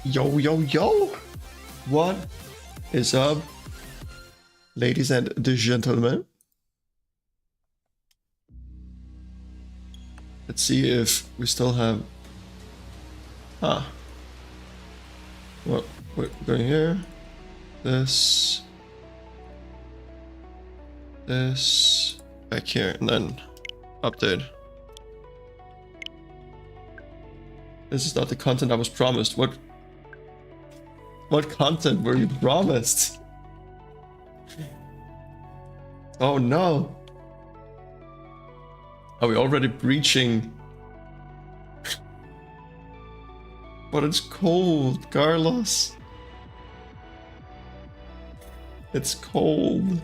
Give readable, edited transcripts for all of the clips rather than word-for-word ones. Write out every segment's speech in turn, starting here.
Yo, yo, yo! What is up, ladies and gentlemen? Let's see if we still have... Well, we're going here. This. Back here, and then update. This is not the content I was promised. What content were you promised? Oh no! Are we already breaching? But it's cold, Carlos. It's cold.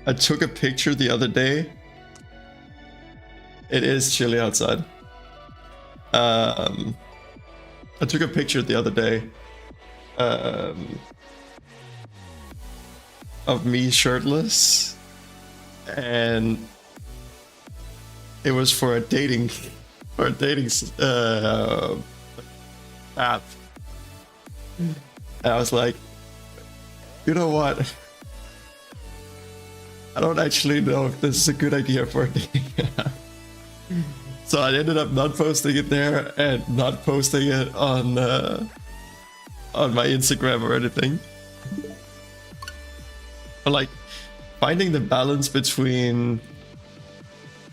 I took a picture the other day. It is chilly outside. I took a picture the other day of me shirtless, and it was for a dating app. And I was like, you know what? I don't actually know if this is a good idea for a dating app. So I ended up not posting it there and not posting it on on my Instagram or anything. But like finding the balance between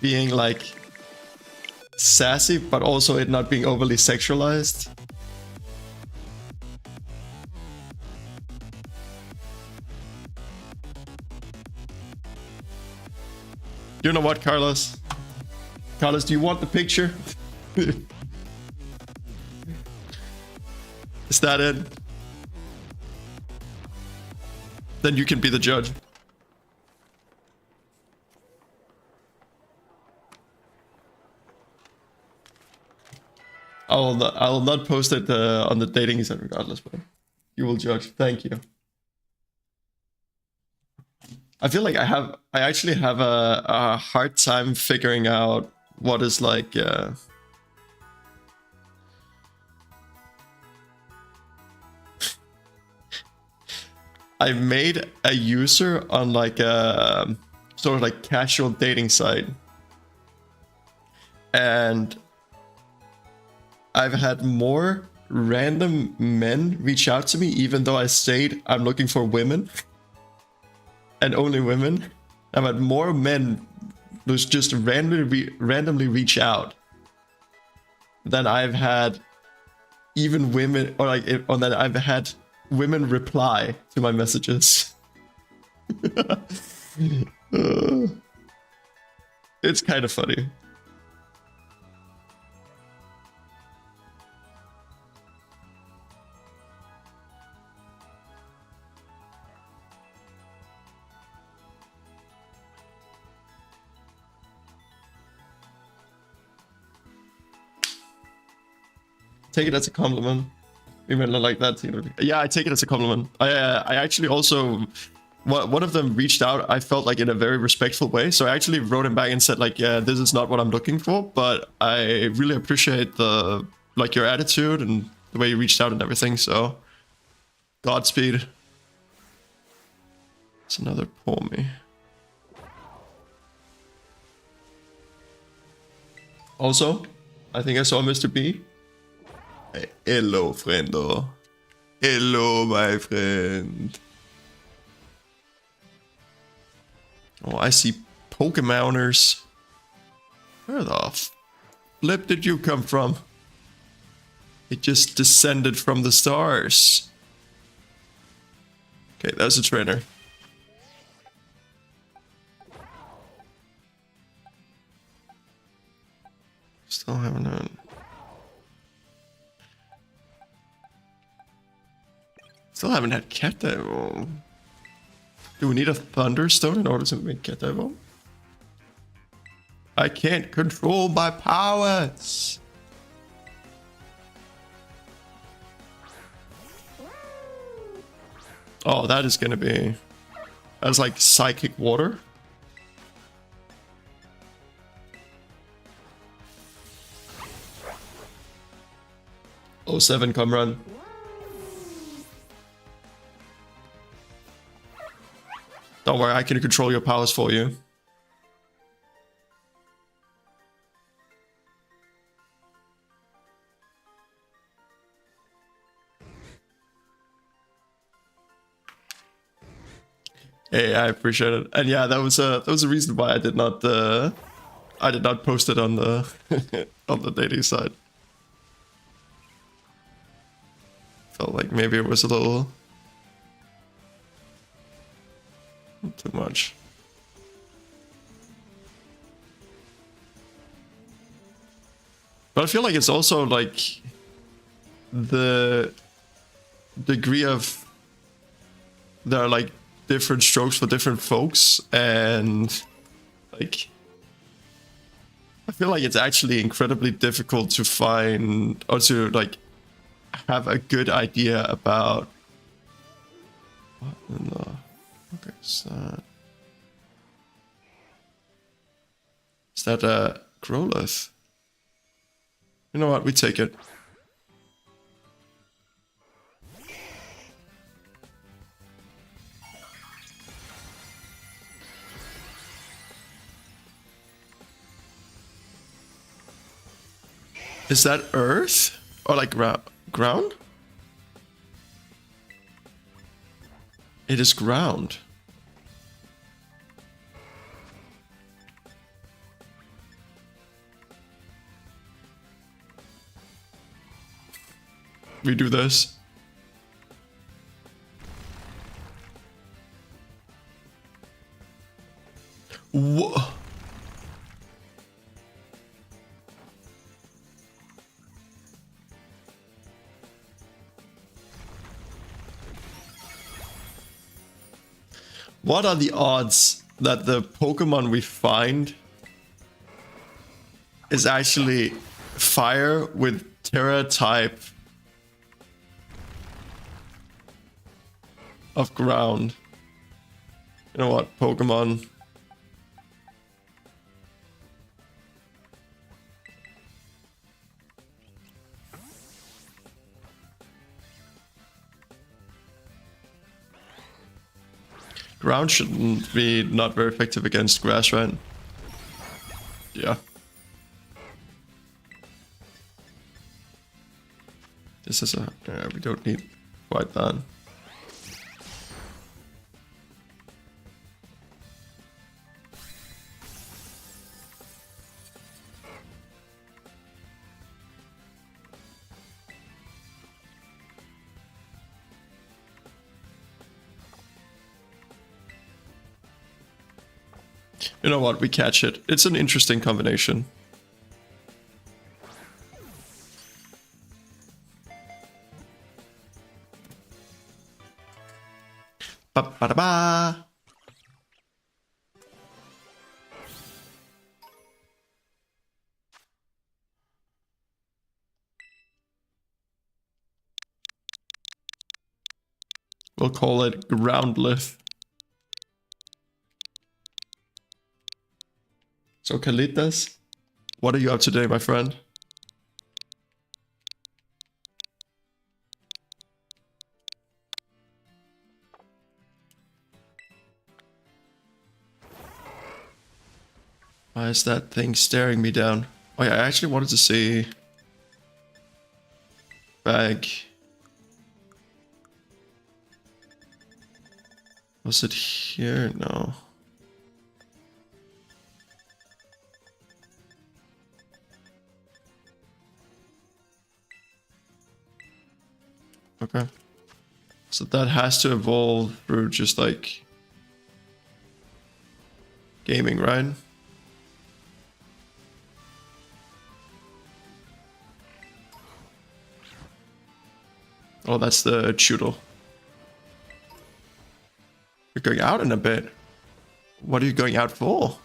being like sassy but also it not being overly sexualized. You know what, Carlos? Carlos, do you want the picture? Is that it? Then you can be the judge. I'll not post it on the dating site regardless, but you will judge. Thank you. I feel like I actually have a hard time figuring out what is like I made a user on like a sort of like casual dating site, and I've had more random men reach out to me even though I said I'm looking for women and only women. I've had more men who's just randomly reach out than I've had even women, or like, or that I've had women reply to my messages. It's kind of funny. Take it as a compliment. Even like that, you know. Yeah, I take it as a compliment. I actually also, one of them reached out, I felt like in a very respectful way. So I actually wrote him back and said like, yeah, this is not what I'm looking for, but I really appreciate the, like your attitude and the way you reached out and everything. So Godspeed. It's another pour me. Also, I think I saw Mr. B. Hello, friendo. Hello, my friend. Oh, I see Pokemoners. Where the flip did you come from? It just descended from the stars. Okay, that's a trainer. Still haven't heard. Still haven't had cat dive. Do we need a thunderstone in order to make cat dive? I can't control my powers. Oh, that is gonna be. That's like psychic water. Oh, 07, come run. Don't worry, I can control your powers for you. Hey, I appreciate it. And yeah, that was a reason why I did not post it on the on the dating side. Felt like maybe it was a little too much. But I feel like it's also like the degree of there are like different strokes for different folks, and like I feel like it's actually incredibly difficult to find or to like have a good idea about what in the okay, is that a Growlithe? You know what? We take it. Is that Earth or like ground? It is ground. We do this. Whoa. What are the odds that the Pokemon we find is actually fire with Terra type of ground? You know what, Pokemon? Ground shouldn't be not very effective against grass, right? Yeah. This is a... Yeah, we don't need quite that. You know what? We catch it. It's an interesting combination. Ba-ba-da-ba. We'll call it Groundlift. So Kalitas, what are you up to today, my friend? Why is that thing staring me down? Oh yeah, I actually wanted to see... Bag. Was it here? No. Okay. So that has to evolve through just like gaming, right? Oh, that's the Choodle. You're going out in a bit. What are you going out for?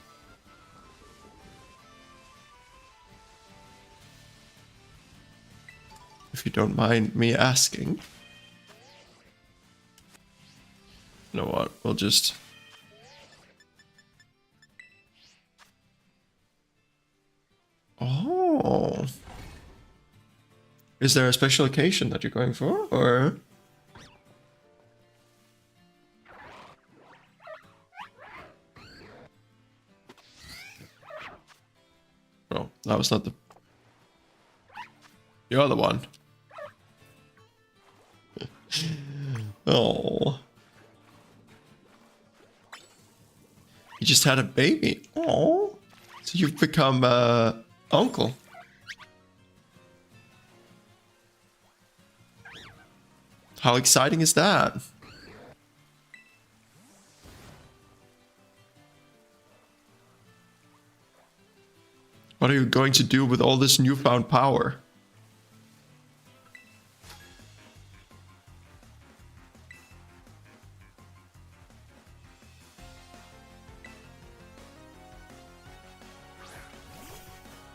If you don't mind me asking. You know what? We'll just... Oh. Is there a special occasion that you're going for, or? Oh, that was not the... The other one. Oh. You just had a baby. Oh. So you've become uncle. How exciting is that? What are you going to do with all this newfound power?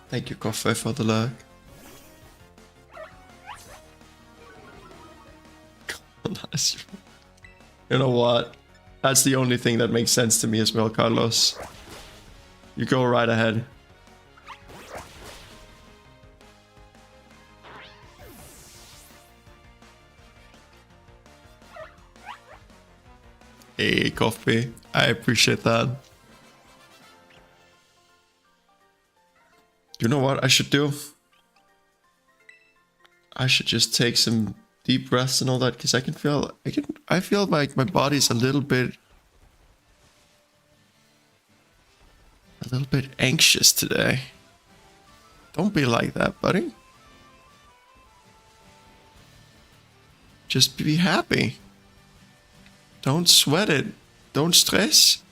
Thank you, Coffee, for the lurk. You know what? That's the only thing that makes sense to me as well, Carlos. You go right ahead. Hey, Coffee. I appreciate that. You know what I should do? I should just take some deep breaths and all that, because I feel like my body's a little bit anxious today. Don't be like that, buddy. Just be happy. Don't sweat it. Don't stress.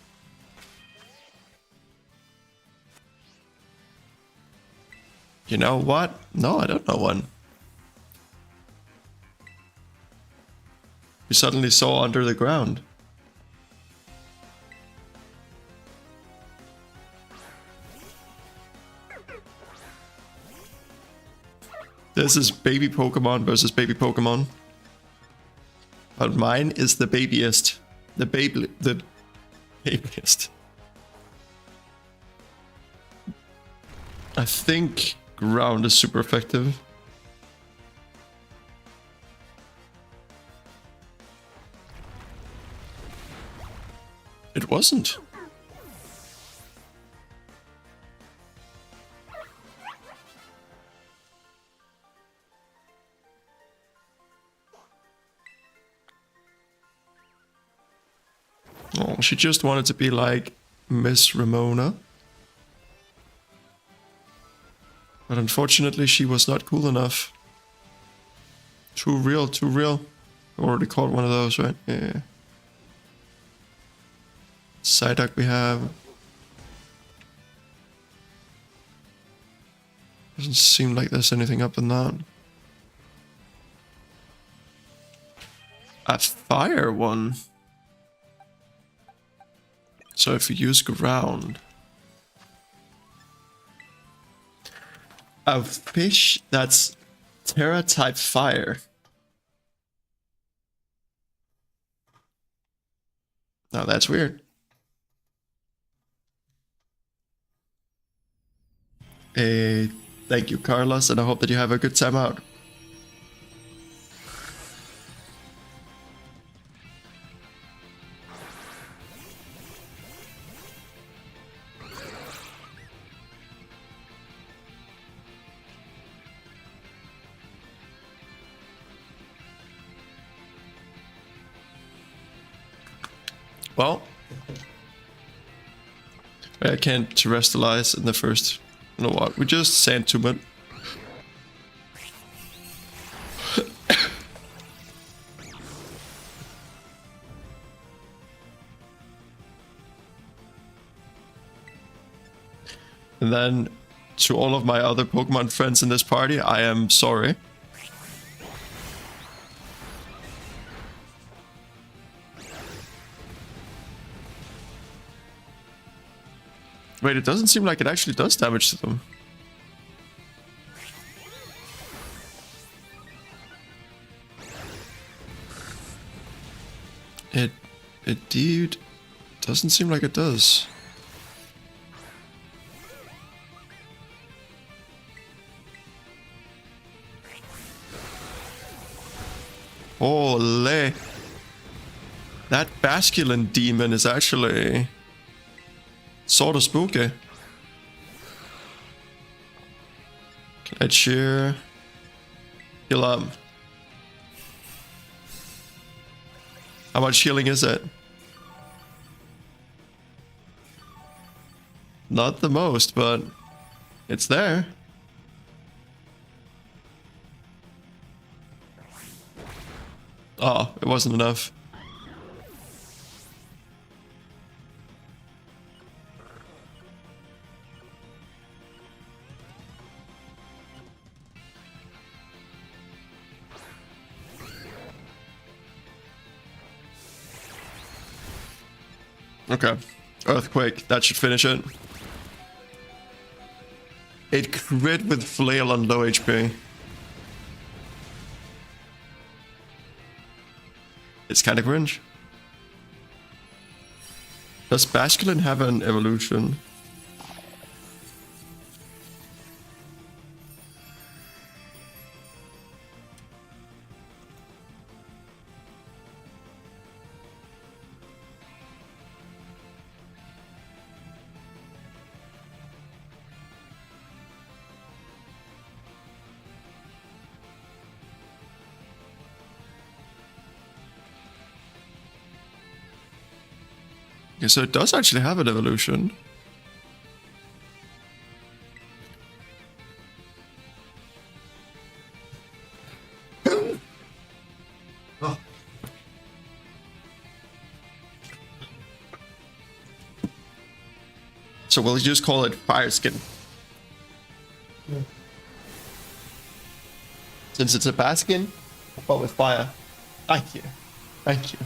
You know what? No, I don't know one. We suddenly saw under the ground. This is baby Pokemon versus baby Pokemon. But mine is the babyest. The babyest. I think ground is super effective. It wasn't. Oh, she just wanted to be like Miss Ramona. But unfortunately, she was not cool enough. Too real, too real. I already caught one of those, right? Yeah. Psyduck we have. Doesn't seem like there's anything up in that. A fire one. So if you use ground. A fish that's Terra type fire. Now that's weird. Thank you, Carlos, and I hope that you have a good time out. Well, I can't terrestrialize in the first. You know what? We just sand to it. And then to all of my other Pokemon friends in this party, I am sorry. Wait, it doesn't seem like it actually does damage to them. Dude, doesn't seem like it does. Ole. That Basculin demon is actually sort of spooky. Can I cheer? Heal up. How much healing is it? Not the most, but it's there. Oh, it wasn't enough. Okay. Earthquake. That should finish it. It crit with flail on low HP. It's kind of cringe. Does Basculin have an evolution? Yeah, so it does actually have an evolution. Oh. So we'll just call it Fire Skin. Yeah. Since it's a Baskin, but with fire. Thank you. Thank you.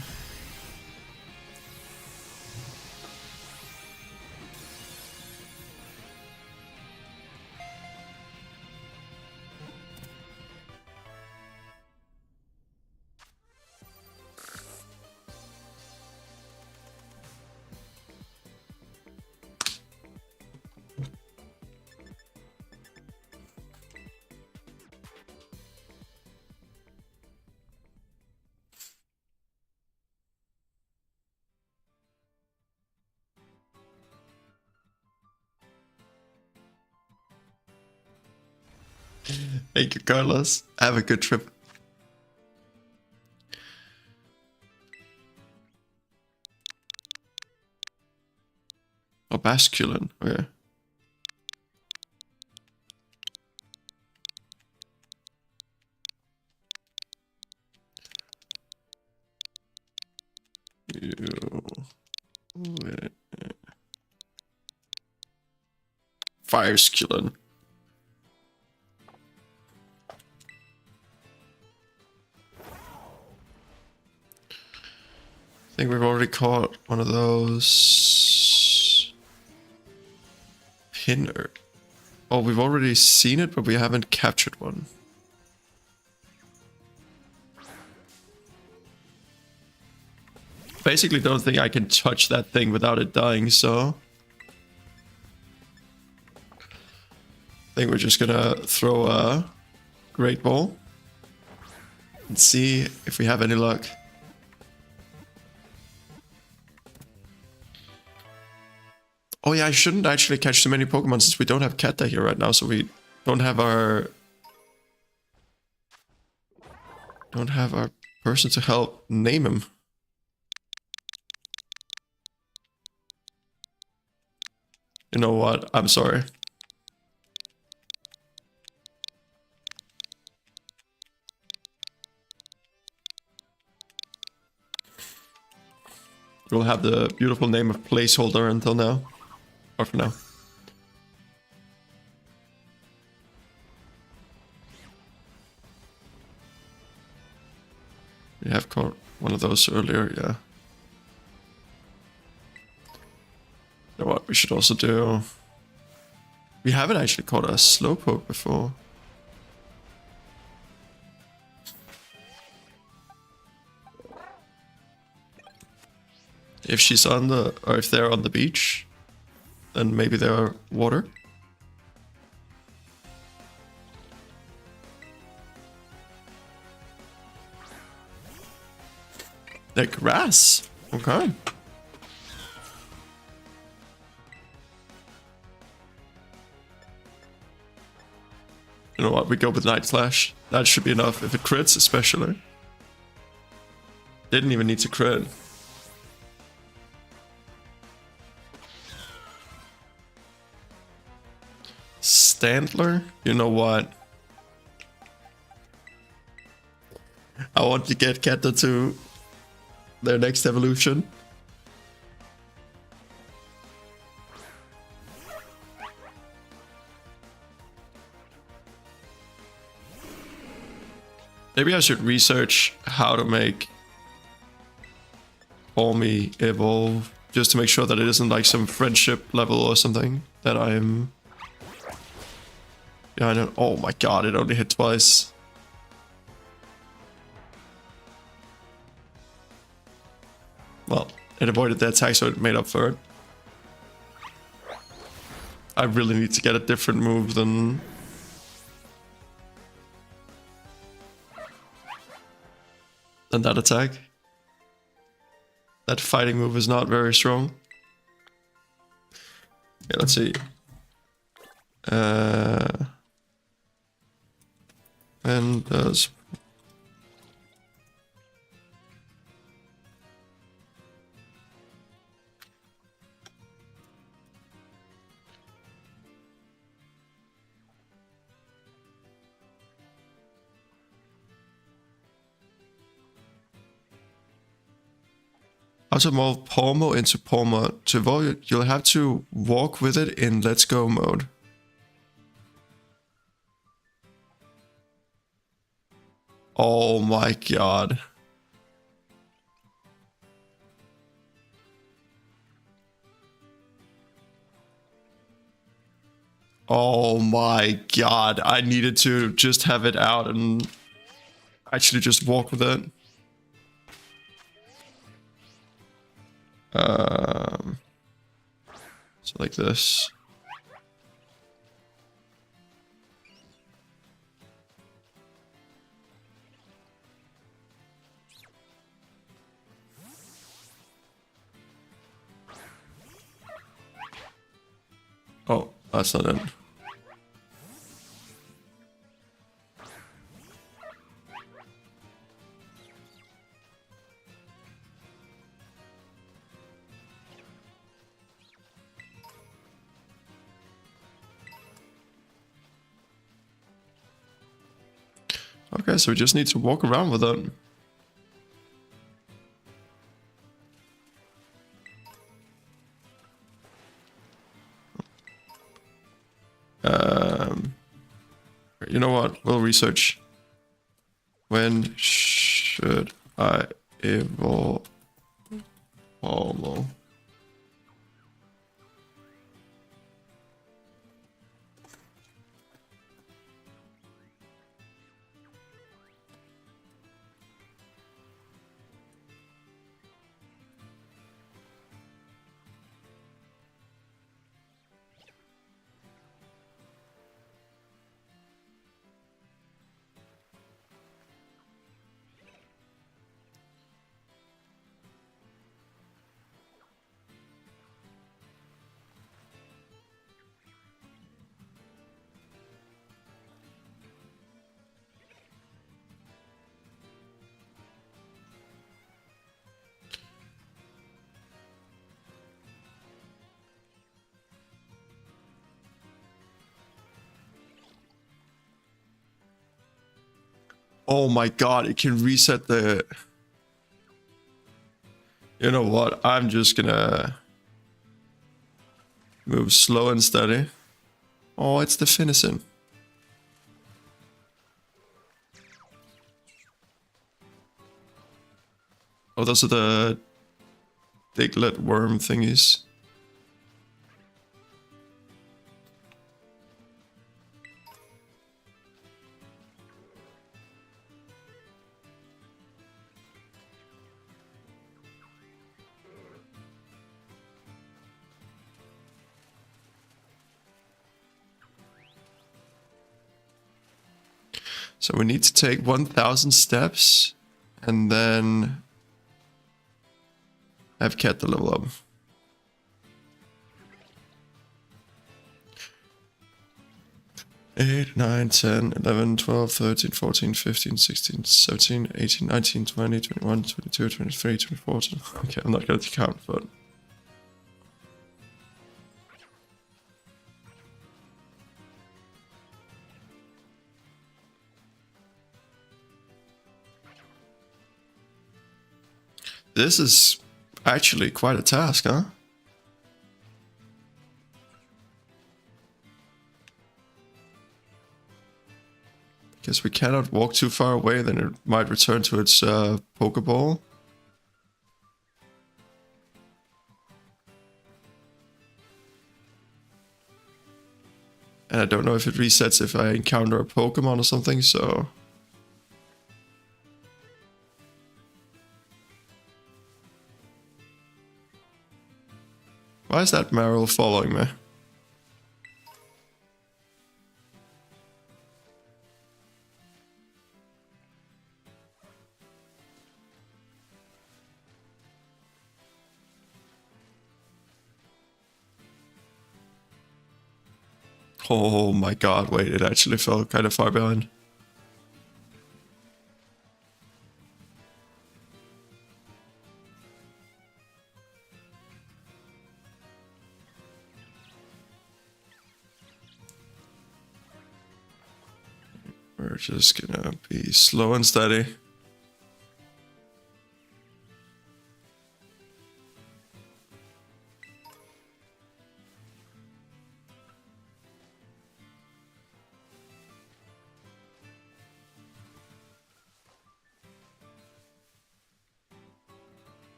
Thank you, Carlos. Have a good trip. Oh, Basculin. Okay. Fire Skillin. I think we've already caught one of those. Pinner. Oh, we've already seen it, but we haven't captured one. Basically, don't think I can touch that thing without it dying, so I think we're just gonna throw a Great Ball and see if we have any luck. Oh yeah, I shouldn't actually catch too many Pokemon since we don't have Kata here right now, so we don't have our person to help name him. You know what? I'm sorry. We'll have the beautiful name of placeholder until now. Or for now. We have caught one of those earlier, yeah. You know what we should also do? We haven't actually caught a Slowpoke before. If she's on the, or if they're on the beach, then maybe they're water. They're grass. Okay. You know what? We go with Night Slash. That should be enough. If it crits, especially. Didn't even need to crit. Standler? You know what? I want to get Kata to their next evolution. Maybe I should research how to make Olmi evolve, just to make sure that it isn't like some friendship level or something that I'm... Yeah, I know. Oh my god, it only hit twice. Well, it avoided the attack, so it made up for it. I really need to get a different move than... that attack. That fighting move is not very strong. Yeah, let's see. And does... How to evolve Pokemon into Pokemon. To evolve, you'll have to walk with it in Let's Go mode. Oh my god. Oh my god. I needed to just have it out and actually just walk with it. So like this. Oh, that's not it. Okay, so we just need to walk around with it. You know what? We'll research. When should I evolve? Pokemon? Oh my god, it can reset the... You know what? I'm just gonna move slow and steady. Oh, it's the finishing. Oh, those are the diglet worm thingies. So we need to take 1,000 steps and then have Cat the level up. Eight, 9, 10, 11, 12, 13, 14, 15, 16, 17, 18, 19, 20, 21, 22, 23, 24. Okay, I'm not going to count, but... This is actually quite a task, huh? Guess we cannot walk too far away, then it might return to its Pokeball. And I don't know if it resets if I encounter a Pokemon or something, so... Why is that Meryl following me? Oh my god, wait, it actually fell kind of far behind. We're just gonna be slow and steady.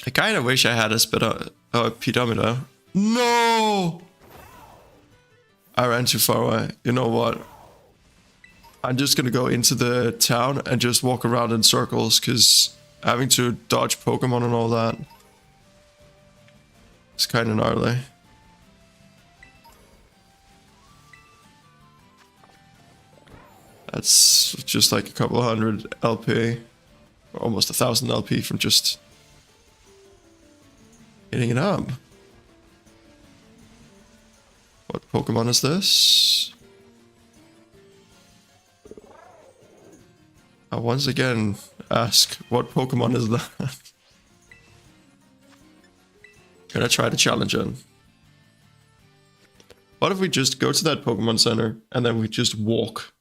I kind of wish I had a pedometer. No! I ran too far away. You know what? I'm just gonna go into the town and just walk around in circles, because having to dodge Pokemon and all that is kind of gnarly. That's just like a couple of hundred LP, or almost 1,000 LP from just hitting it up. What Pokemon is this? I'll once again ask, what Pokemon is that? Gonna try to challenge it. What if we just go to that Pokemon Center and then we just walk?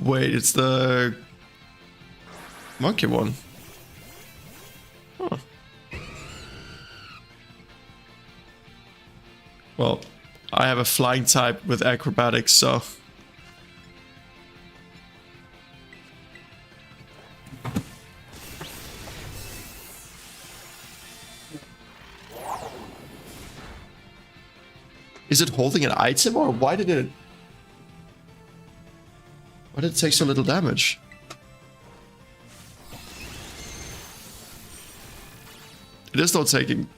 Wait, it's the monkey one. Huh. Well, I have a flying type with acrobatics, so... Is it holding an item, or why did it take so little damage? It is still taking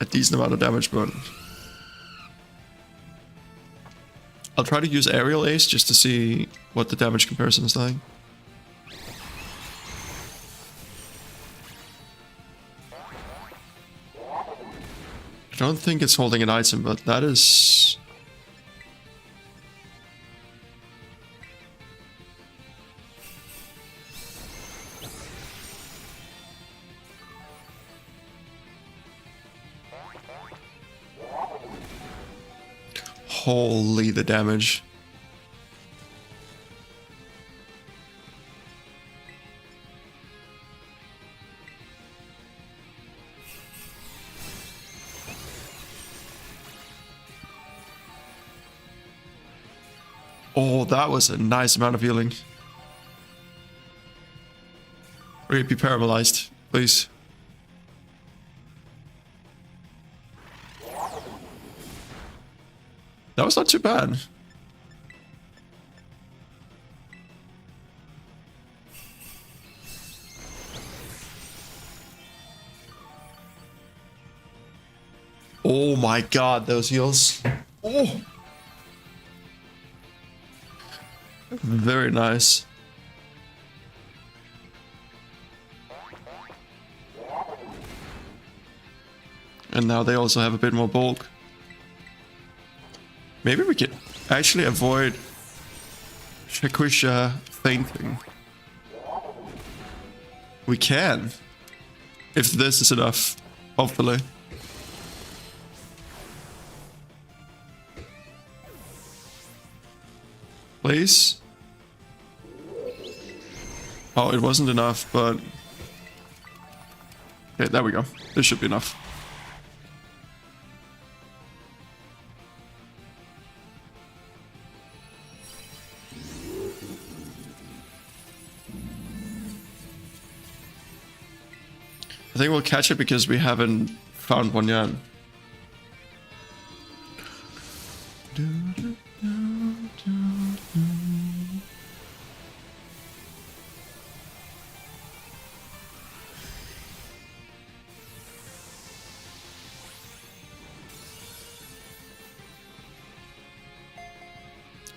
a decent amount of damage, but... I'll try to use Aerial Ace just to see what the damage comparison is like. I don't think it's holding an item, but that is... Holy, the damage. Oh, that was a nice amount of healing. Really be paralyzed, please. That was not too bad. Oh my god, those heals. Oh! Very nice. And now they also have a bit more bulk. Maybe we can actually avoid Shaquisha fainting. We can. If this is enough, hopefully. Please? Oh, it wasn't enough, but... Okay, there we go. This should be enough. I think we'll catch it because we haven't found one yet. I'm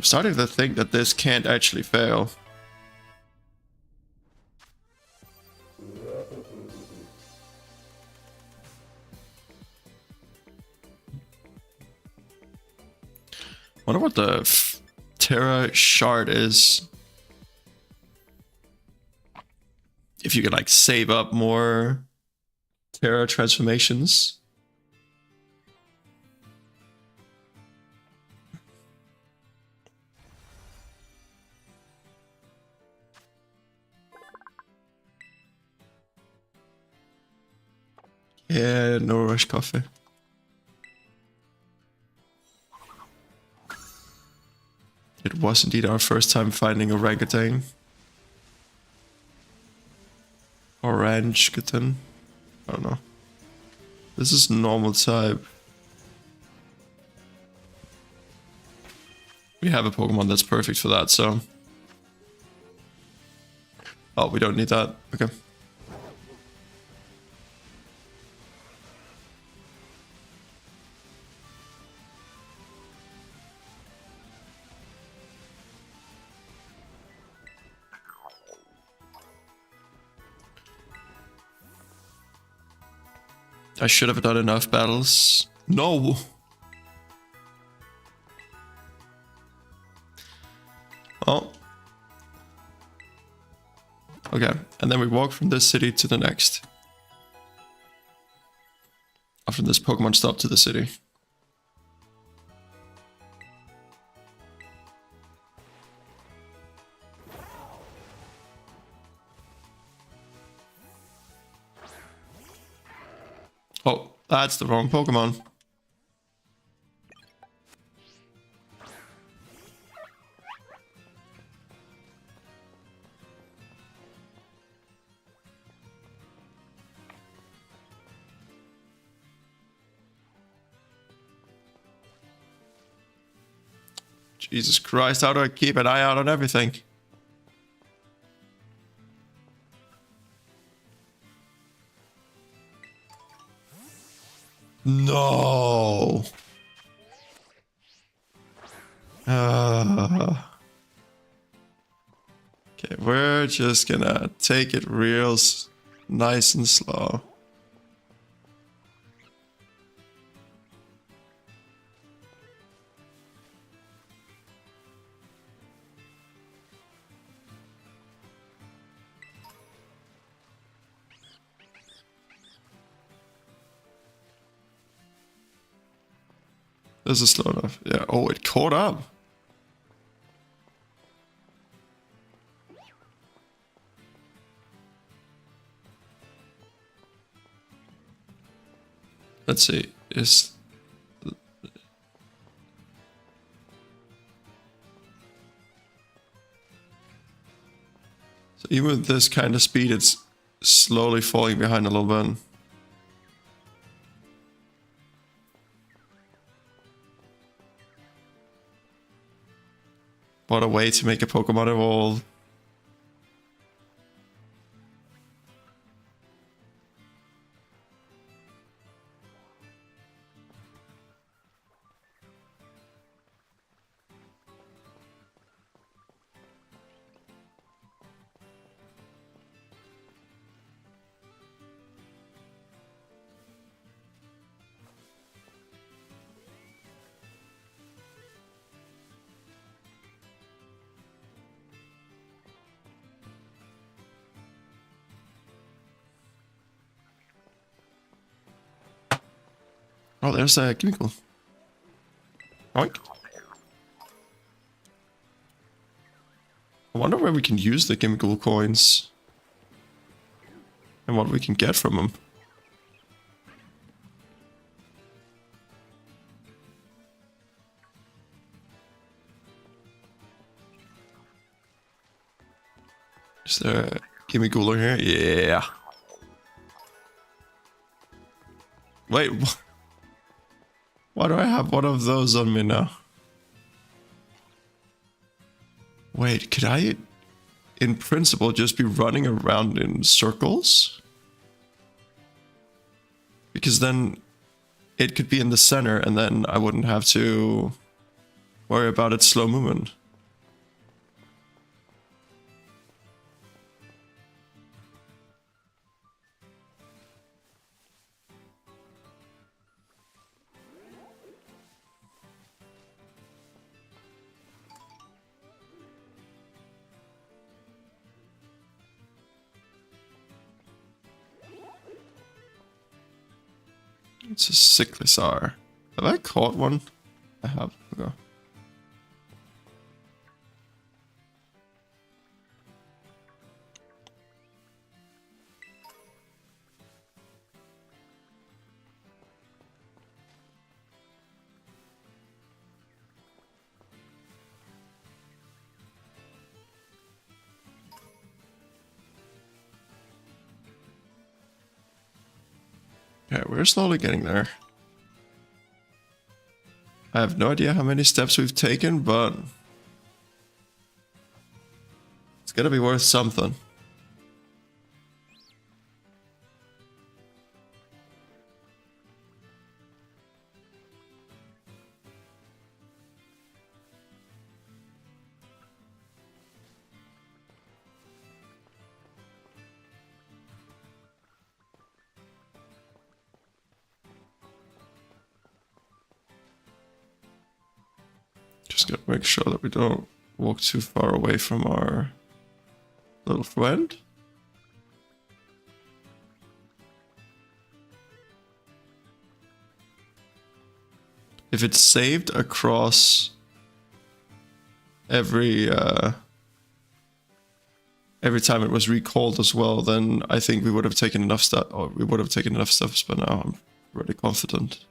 starting to think that this can't actually fail. Wonder what the Terra shard is. If you can like save up more Terra transformations. Yeah, no rush coffee. It was indeed our first time finding orangutan. Orangutan. I don't know. This is normal type. We have a Pokemon that's perfect for that, so... Oh, we don't need that. Okay. I should have done enough battles. No! Oh. Okay, and then we walk from this city to the next. After this Pokemon stop to the city. Oh, that's the wrong Pokemon. Jesus Christ, how do I keep an eye out on everything? No. Okay, we're just gonna take it real nice and slow. This is slow enough. Yeah. Oh, it caught up. Let's see. Is so even with this kind of speed, it's slowly falling behind a little bit. What a way to make a Pokemon evolve. Oh, there's a chemical. Oink. I wonder where we can use the chemical coins. And what we can get from them. Is there a chemical here? Yeah. Wait, why do I have one of those on me now? Wait, could I, in principle, just be running around in circles? Because then it could be in the center and then I wouldn't have to worry about its slow movement. It's a Cyclisar. Have I caught one? I have. Okay. Okay, we're slowly getting there. I have no idea how many steps we've taken, but it's gotta be worth something. Just gotta make sure that we don't walk too far away from our little friend. If it's saved across every time it was recalled as well, then I think we would have taken enough stuff, or we would have taken enough steps by now. I'm really confident.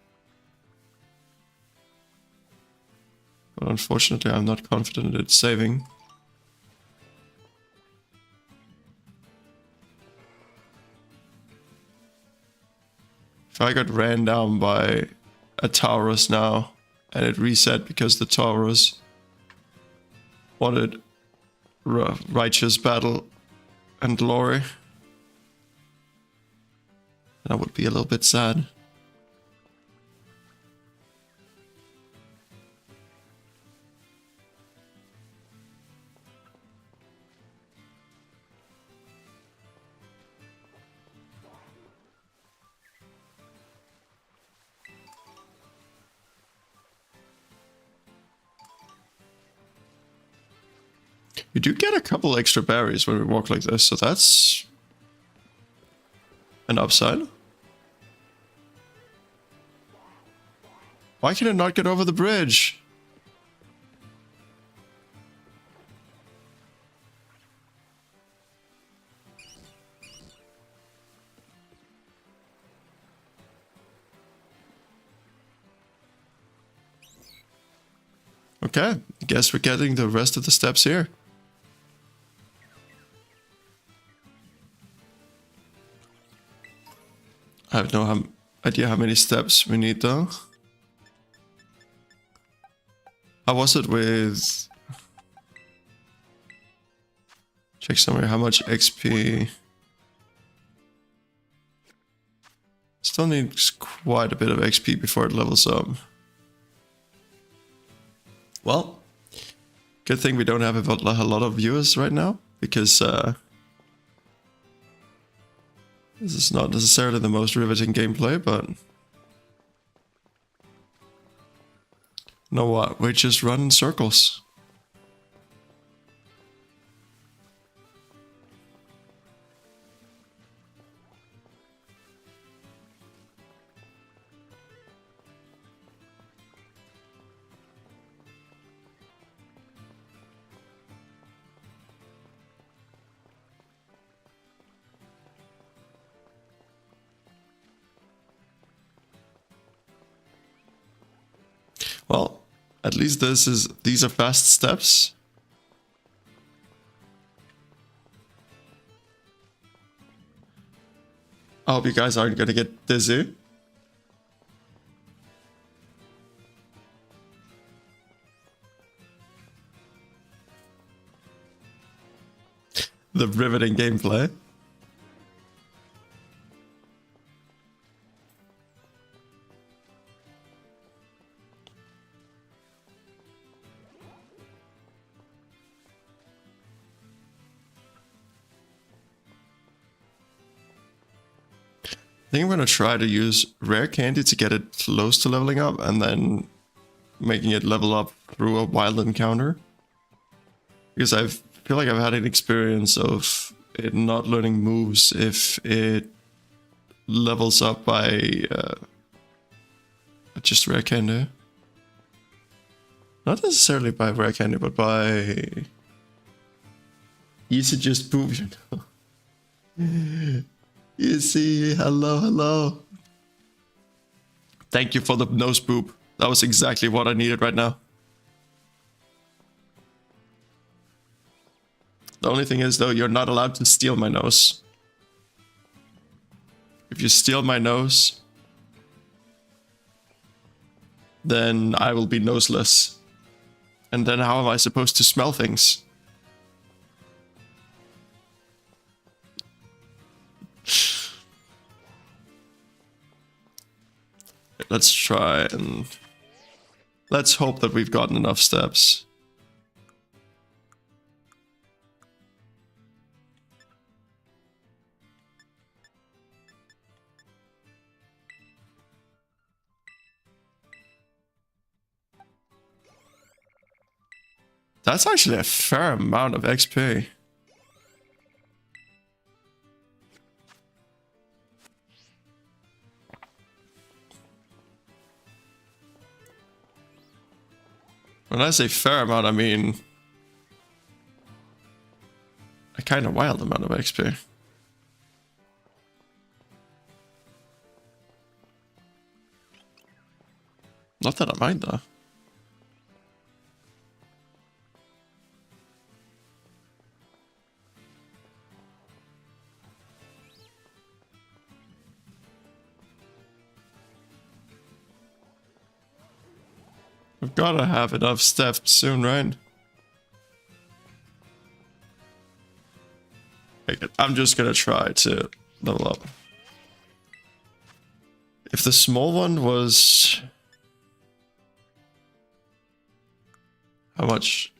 But unfortunately, I'm not confident it's saving. If I got ran down by a Taurus now, and it reset because the Taurus wanted righteous battle and glory, that would be a little bit sad. We do get a couple extra berries when we walk like this, so that's an upside. Why can it not get over the bridge? Okay, I guess we're getting the rest of the steps here. I have no idea how many steps we need though. How was it with... Check somewhere how much XP... Still needs quite a bit of XP before it levels up. Well, good thing we don't have a lot of viewers right now, because this is not necessarily the most riveting gameplay, but you know what? We just run in circles. Well, at least these are fast steps. I hope you guys aren't gonna get dizzy. The riveting gameplay. I think I'm gonna try to use rare candy to get it close to leveling up, and then making it level up through a wild encounter. Because I feel like I've had an experience of it not learning moves if it levels up by just rare candy. Not necessarily by rare candy, but by easy just poop, you know. You see, hello. Thank you for the nose boop. That was exactly what I needed right now. The only thing is, though, you're not allowed to steal my nose. If you steal my nose, then I will be noseless. And then how am I supposed to smell things? Let's try and... let's hope that we've gotten enough steps. That's actually a fair amount of XP. When I say fair amount, I mean a kind of wild amount of XP. Not that I mind though. We've gotta have enough steps soon, right? Okay, I'm just gonna try to level up. If the small one was... How much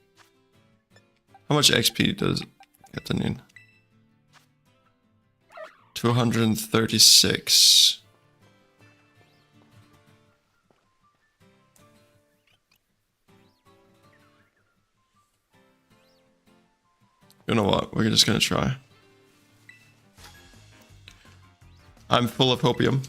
XP does it get the in? 236. You know what? We're just gonna try. I'm full of hopium.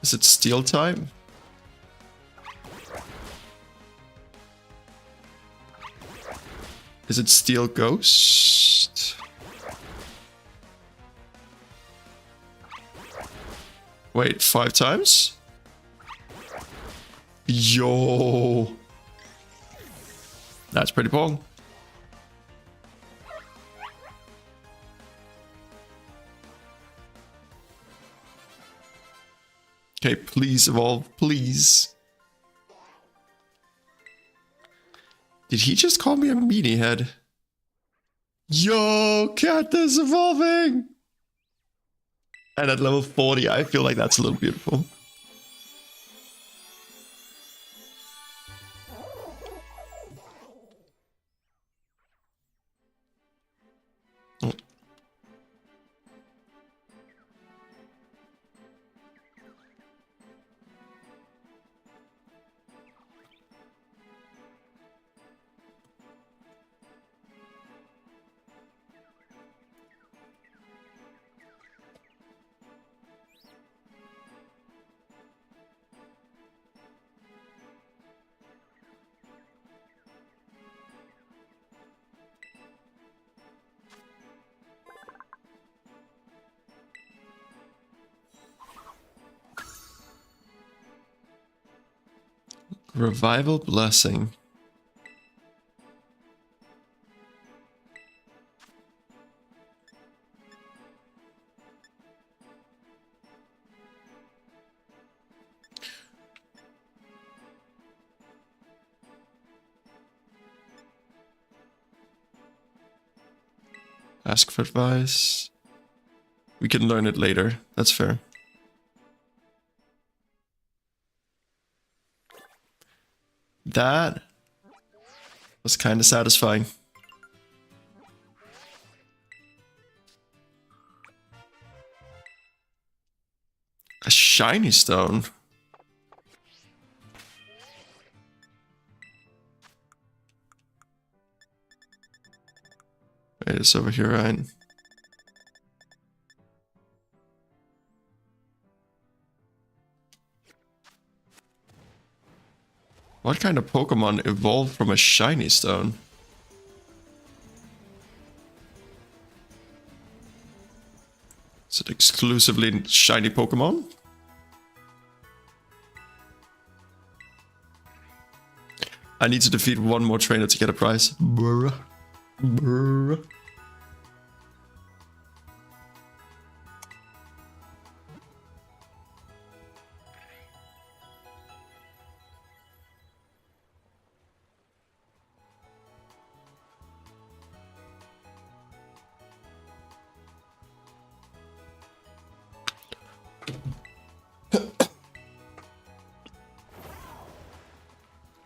Is it steel type? Is it Steel Ghost? Wait, 5 times? Yo! That's pretty long. Okay, please evolve, please. Did he just call me a meaty head? Yo, cat is evolving! And at level 40, I feel like that's a little beautiful. Oh. Revival Blessing. Ask for advice. We can learn it later. That's fair. That was kind of satisfying. A shiny stone. Wait, it's over here, right? What kind of Pokemon evolved from a shiny stone? Is it exclusively shiny Pokemon? I need to defeat one more trainer to get a prize. Brr. Brr.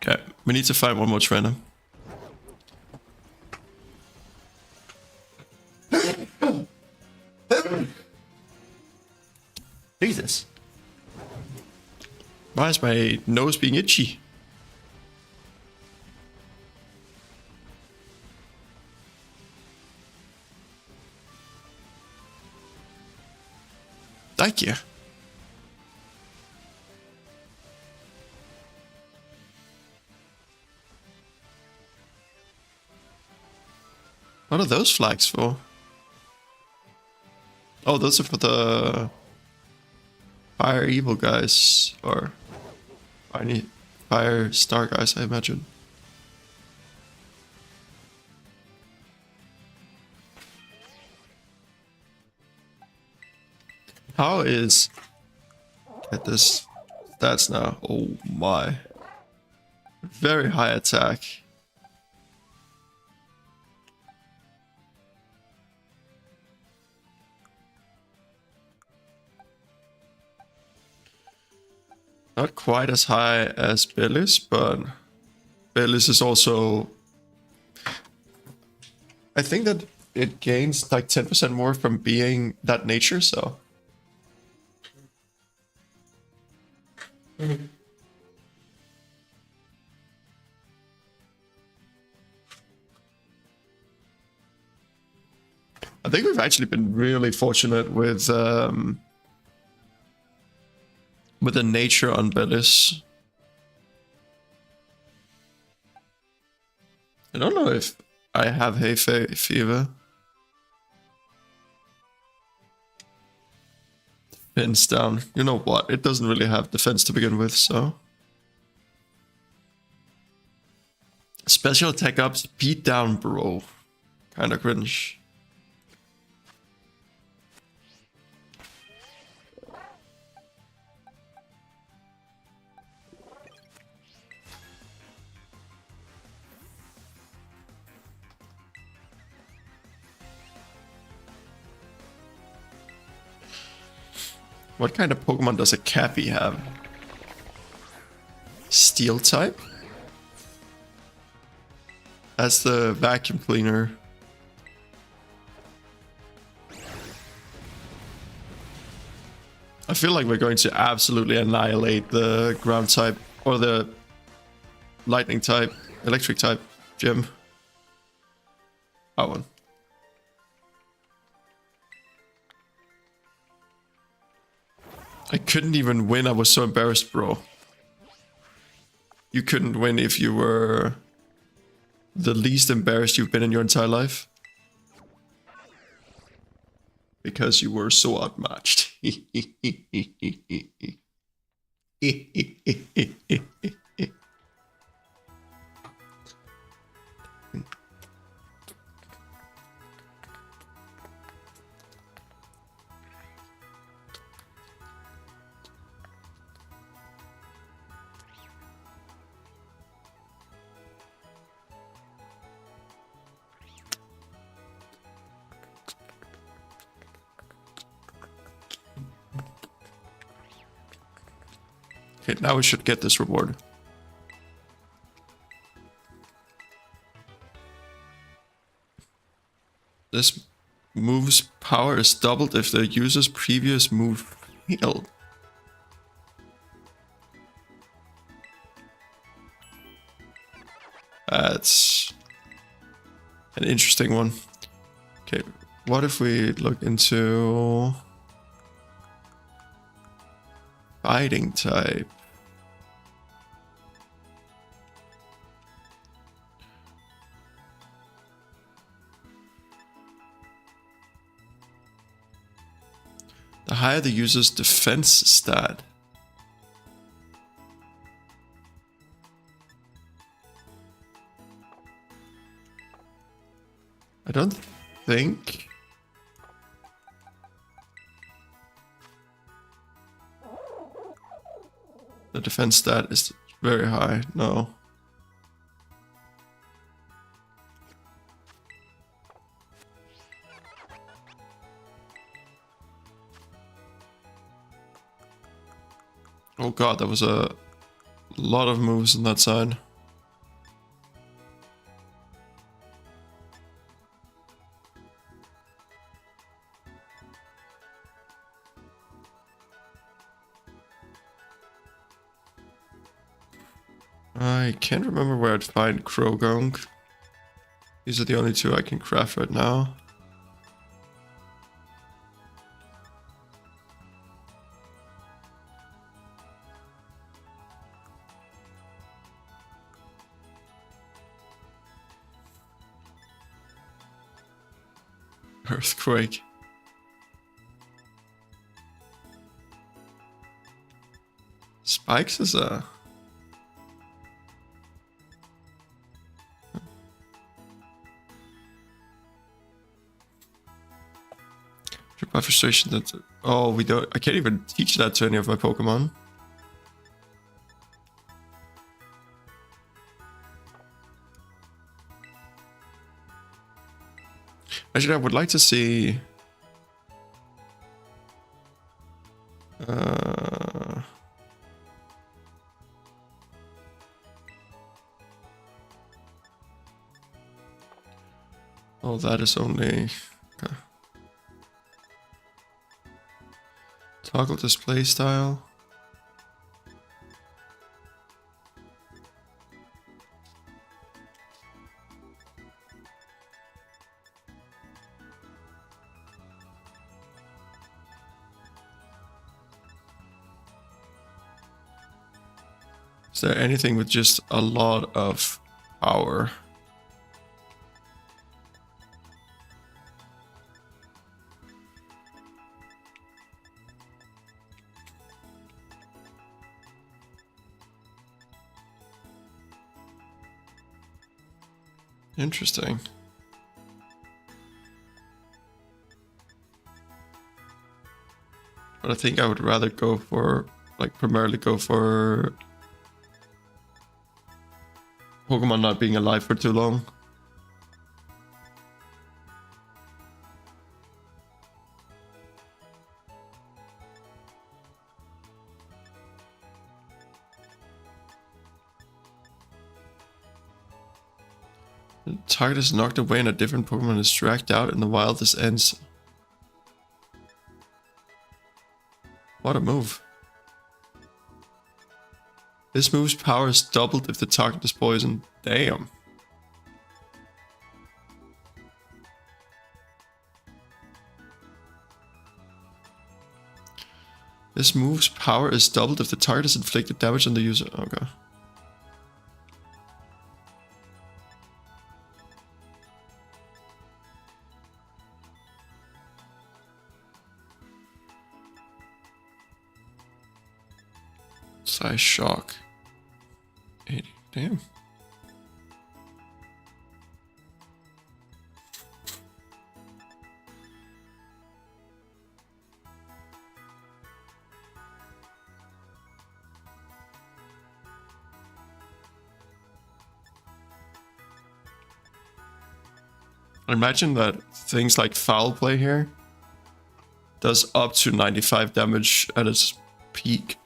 Okay, we need to find one more trainer. Jesus. Why is my nose being itchy? Thank you. What are those flags for? Oh, those are for the fire evil guys, or fire star guys, I imagine. How is... Get this stats now. Oh my. Very high attack. Not quite as high as Bellis, but Bellis is also... I think that it gains like 10% more from being that nature, so... I think we've actually been really fortunate with the nature on Bellis. I don't know if I have hay fever. Defense down. You know what? It doesn't really have defense to begin with, so... Special attack up, speed down, bro. Kinda cringe. What kind of Pokemon does a Cappy have? Steel type? That's the vacuum cleaner. I feel like we're going to absolutely annihilate the ground type, or the lightning type, electric type gym. That one. I couldn't even win, I was so embarrassed, bro. You couldn't win if you were the least embarrassed you've been in your entire life. Because you were so outmatched. Okay, now we should get this reward. This move's power is doubled if the user's previous move failed. That's an interesting one. Okay, what if we look into fighting type? the higher the user's defense stat. I don't think... the defense stat is very high, no. Oh god, that was a lot of moves on that side. I can't remember where I'd find Krogong. These are the only two I can craft right now. Earthquake. Spikes is a... by frustration that... oh, we don't... I can't even teach that to any of my Pokemon. Actually, I would like to see... oh, that is only... okay. Toggle display style. Is there anything with just a lot of power? Interesting. But I think I would rather go for, like, primarily go for Pokemon not being alive for too long. The target is knocked away and a different Pokemon is dragged out in the wild. This ends. What a move. This move's power is doubled if the target is poisoned. Damn. This move's power is doubled if the target has inflicted damage on the user. Okay. Size shock. 80. Damn. Imagine that things like foul play here does up to 95 damage at its peak.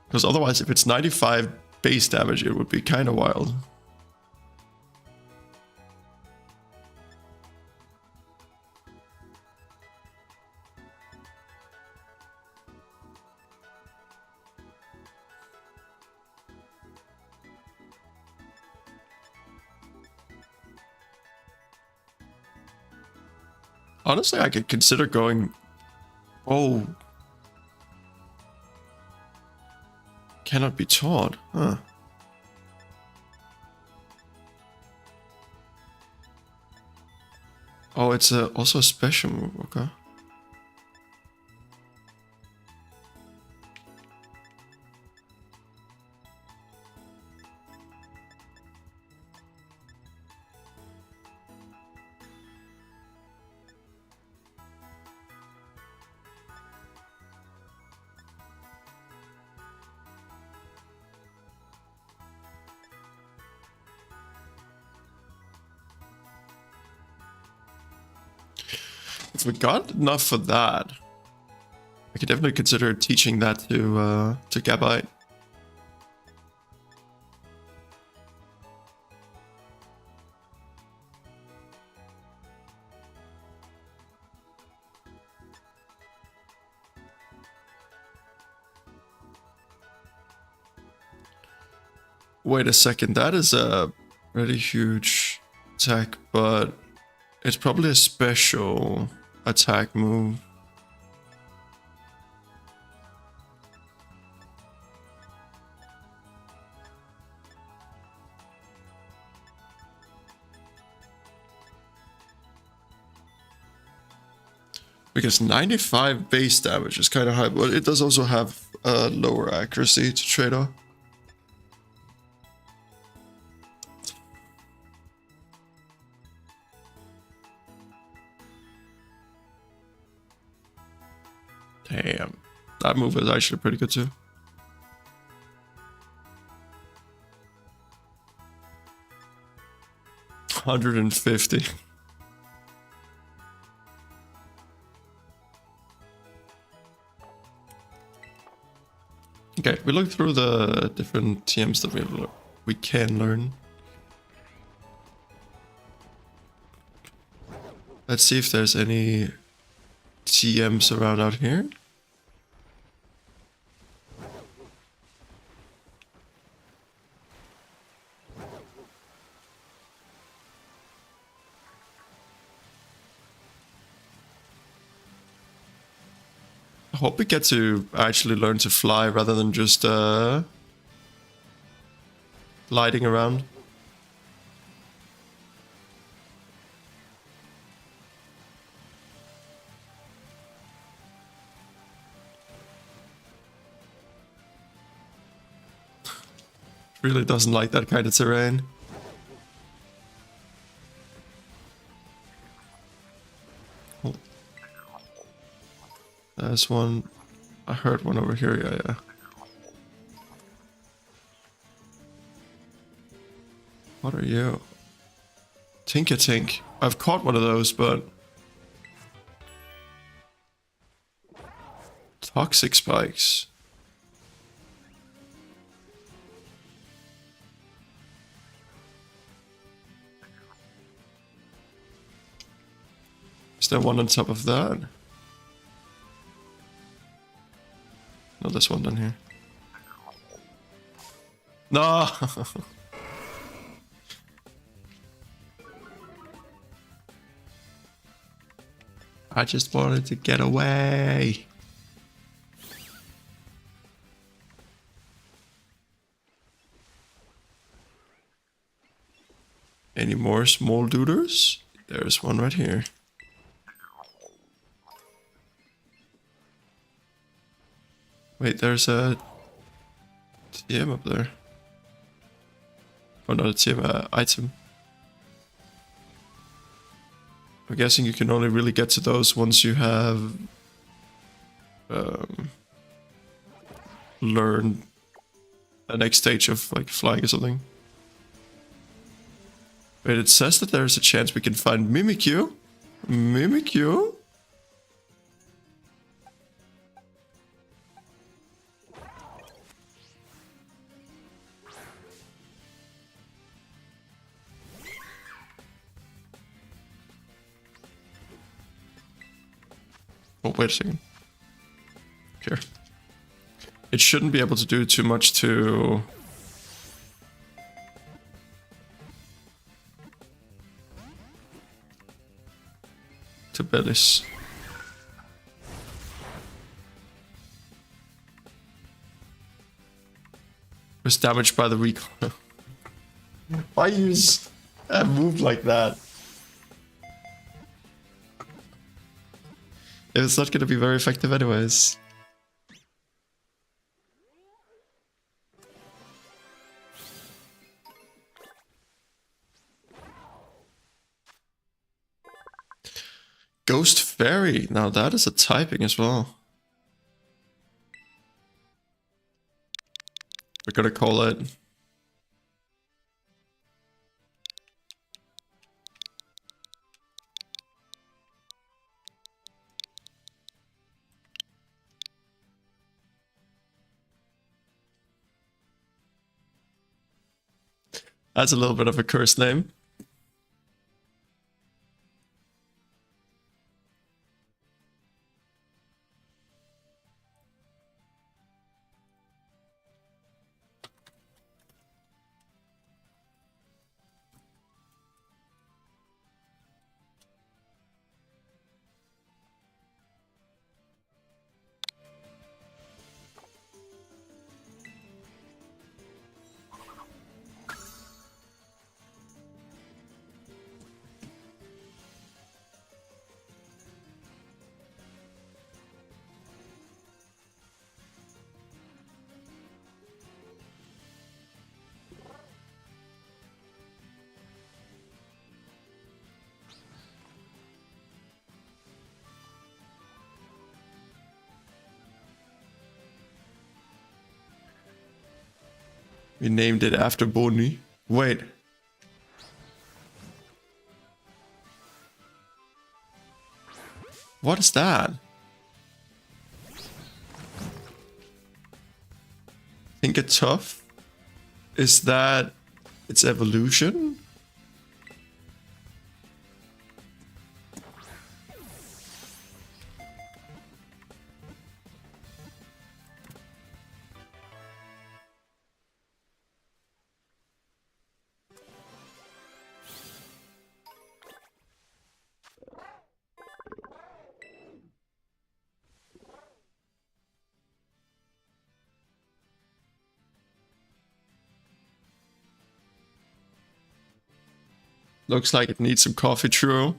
Because otherwise, if it's 95 base damage, it would be kind of wild. Honestly, I could consider going... oh... cannot be taught, huh? Oh, it's also a special move, okay. If we got enough for that, I could definitely consider teaching that to Gabite. Wait a second, that is a really huge attack, but it's probably a special attack move. Because 95 base damage is kind of high, but it does also have lower accuracy to trade off. Damn, that move is actually pretty good too. $150. Okay, we looked through the different TMs that we can learn. Let's see if there's any TMs around out here. I hope we get to actually learn to fly rather than just gliding around. Really doesn't like that kind of terrain. Oh. There's one. I heard one over here, yeah. What are you? Tink. I've caught one of those, but... Toxic spikes. Is there one on top of that? No, there's one down here. No! I just wanted to get away. Any more small duders? There's one right here. Wait, there's a TM up there. Oh, not a TM, item. I'm guessing you can only really get to those once you have learned the next stage of like flying or something. Wait, it says that there's a chance we can find Mimikyu. Mimikyu? Oh, wait a second. Here. It shouldn't be able to do too much to... Bellis. Was damaged by the recoil. Why use a move like that? it's not gonna be very effective anyways. Ghost Fairy. Now that is a typing as well. We're gonna call it. That's a little bit of a cursed name. We named it after Bonnie. Wait. What is that? Think it's tough? Is that its evolution? Looks like it needs some coffee, true.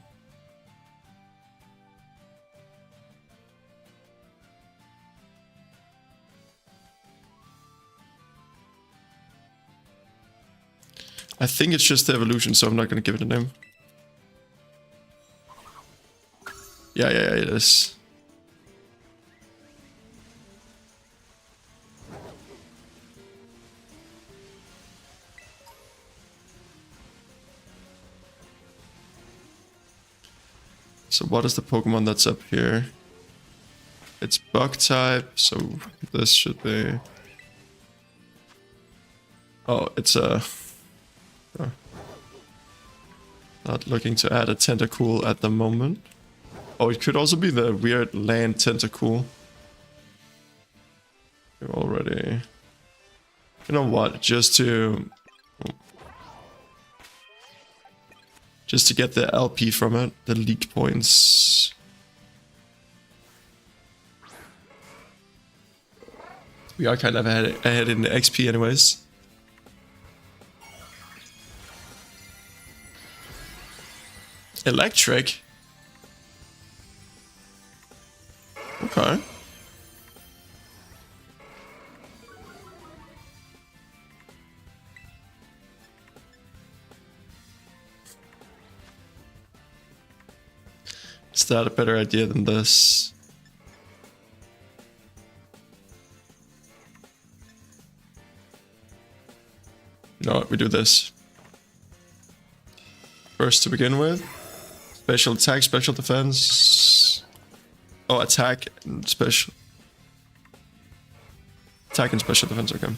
I think it's just the evolution, so I'm not gonna give it a name. Yeah, it is. So what is the Pokemon that's up here? It's bug type, so this should be... Oh, it's a... Not looking to add a Tentacool at the moment. Oh, it could also be the weird land Tentacool. You already... You know what, just to get the LP from it, the league points. We are kind of ahead in the XP anyways. Electric? Okay. Is that a better idea than this? No, we do this. First to begin with. Special attack, special defense. Oh, attack and special. Attack and special defense, okay.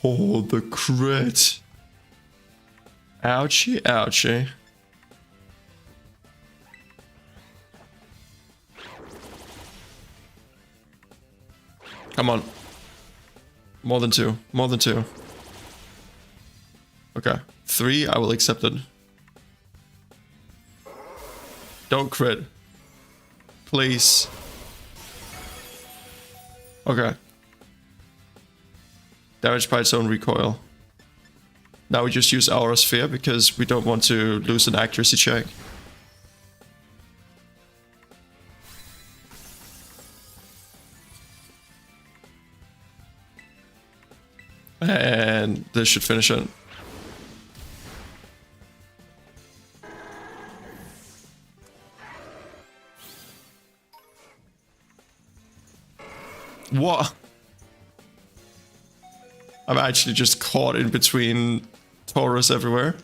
Oh, the crit. Ouchie, ouchie. Come on. More than two. More than two. Okay. 3, I will accept it. Don't crit. Please. Okay. Damage by its own recoil. Now we just use Aura Sphere because we don't want to lose an accuracy check. And this should finish it. What? I'm actually just caught in between Taurus everywhere.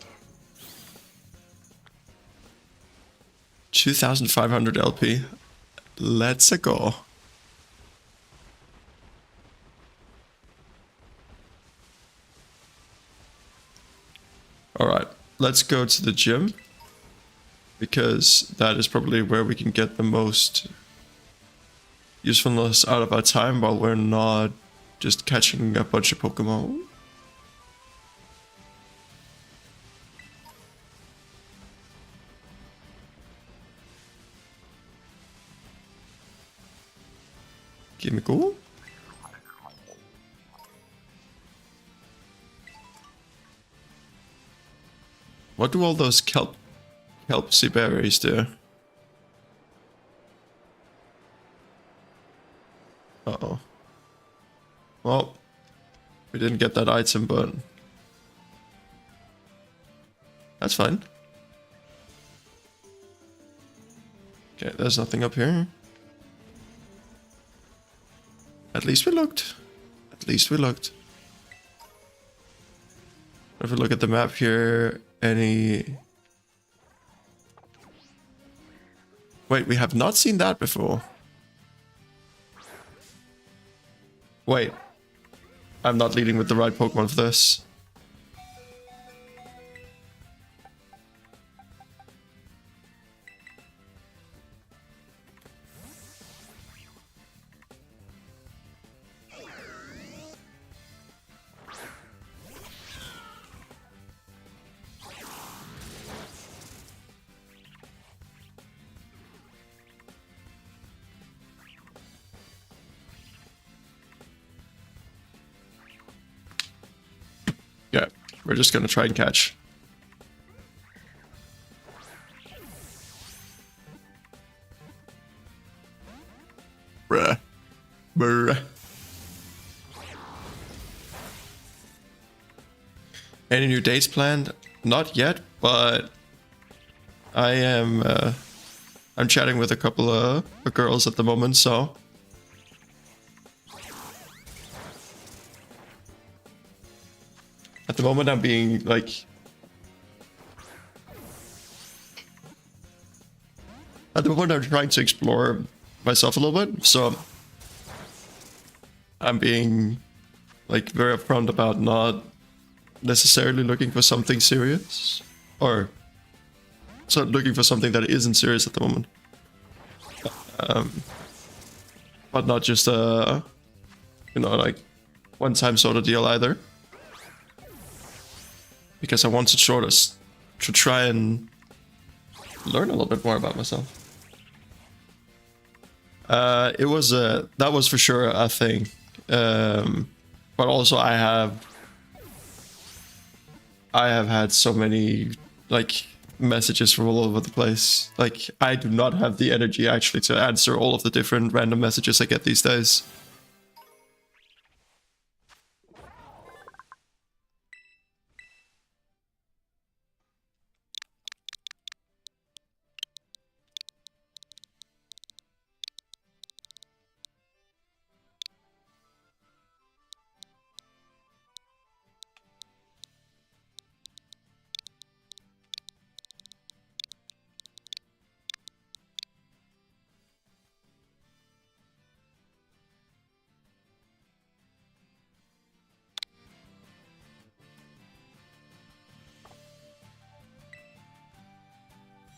2,500 LP. Let's go. Alright, let's go to the gym. Because that is probably where we can get the most usefulness out of our time while we're not just catching a bunch of Pokemon. Give me go. What do all those kelpsy berries do? Uh-oh. Well, we didn't get that item, but that's fine. Okay, there's nothing up here. At least we looked. At least we looked. If we look at the map here, any... Wait, we have not seen that before. Wait. I'm not leading with the right Pokemon for this. Yeah, we're just gonna try and catch. Bruh. Bruh. Any new dates planned? Not yet, but I am I'm chatting with a couple of girls at the moment, so at the moment I'm being like at the moment I'm trying to explore myself a little bit, so I'm being like very upfront about not necessarily looking for something serious, or so looking for something that isn't serious at the moment, but not just a like one-time sort of deal either, because I wanted to try and learn a little bit more about myself. It was that was for sure a thing, but also I have had so many like messages from all over the place. Like I do not have the energy actually to answer all of the different random messages I get these days.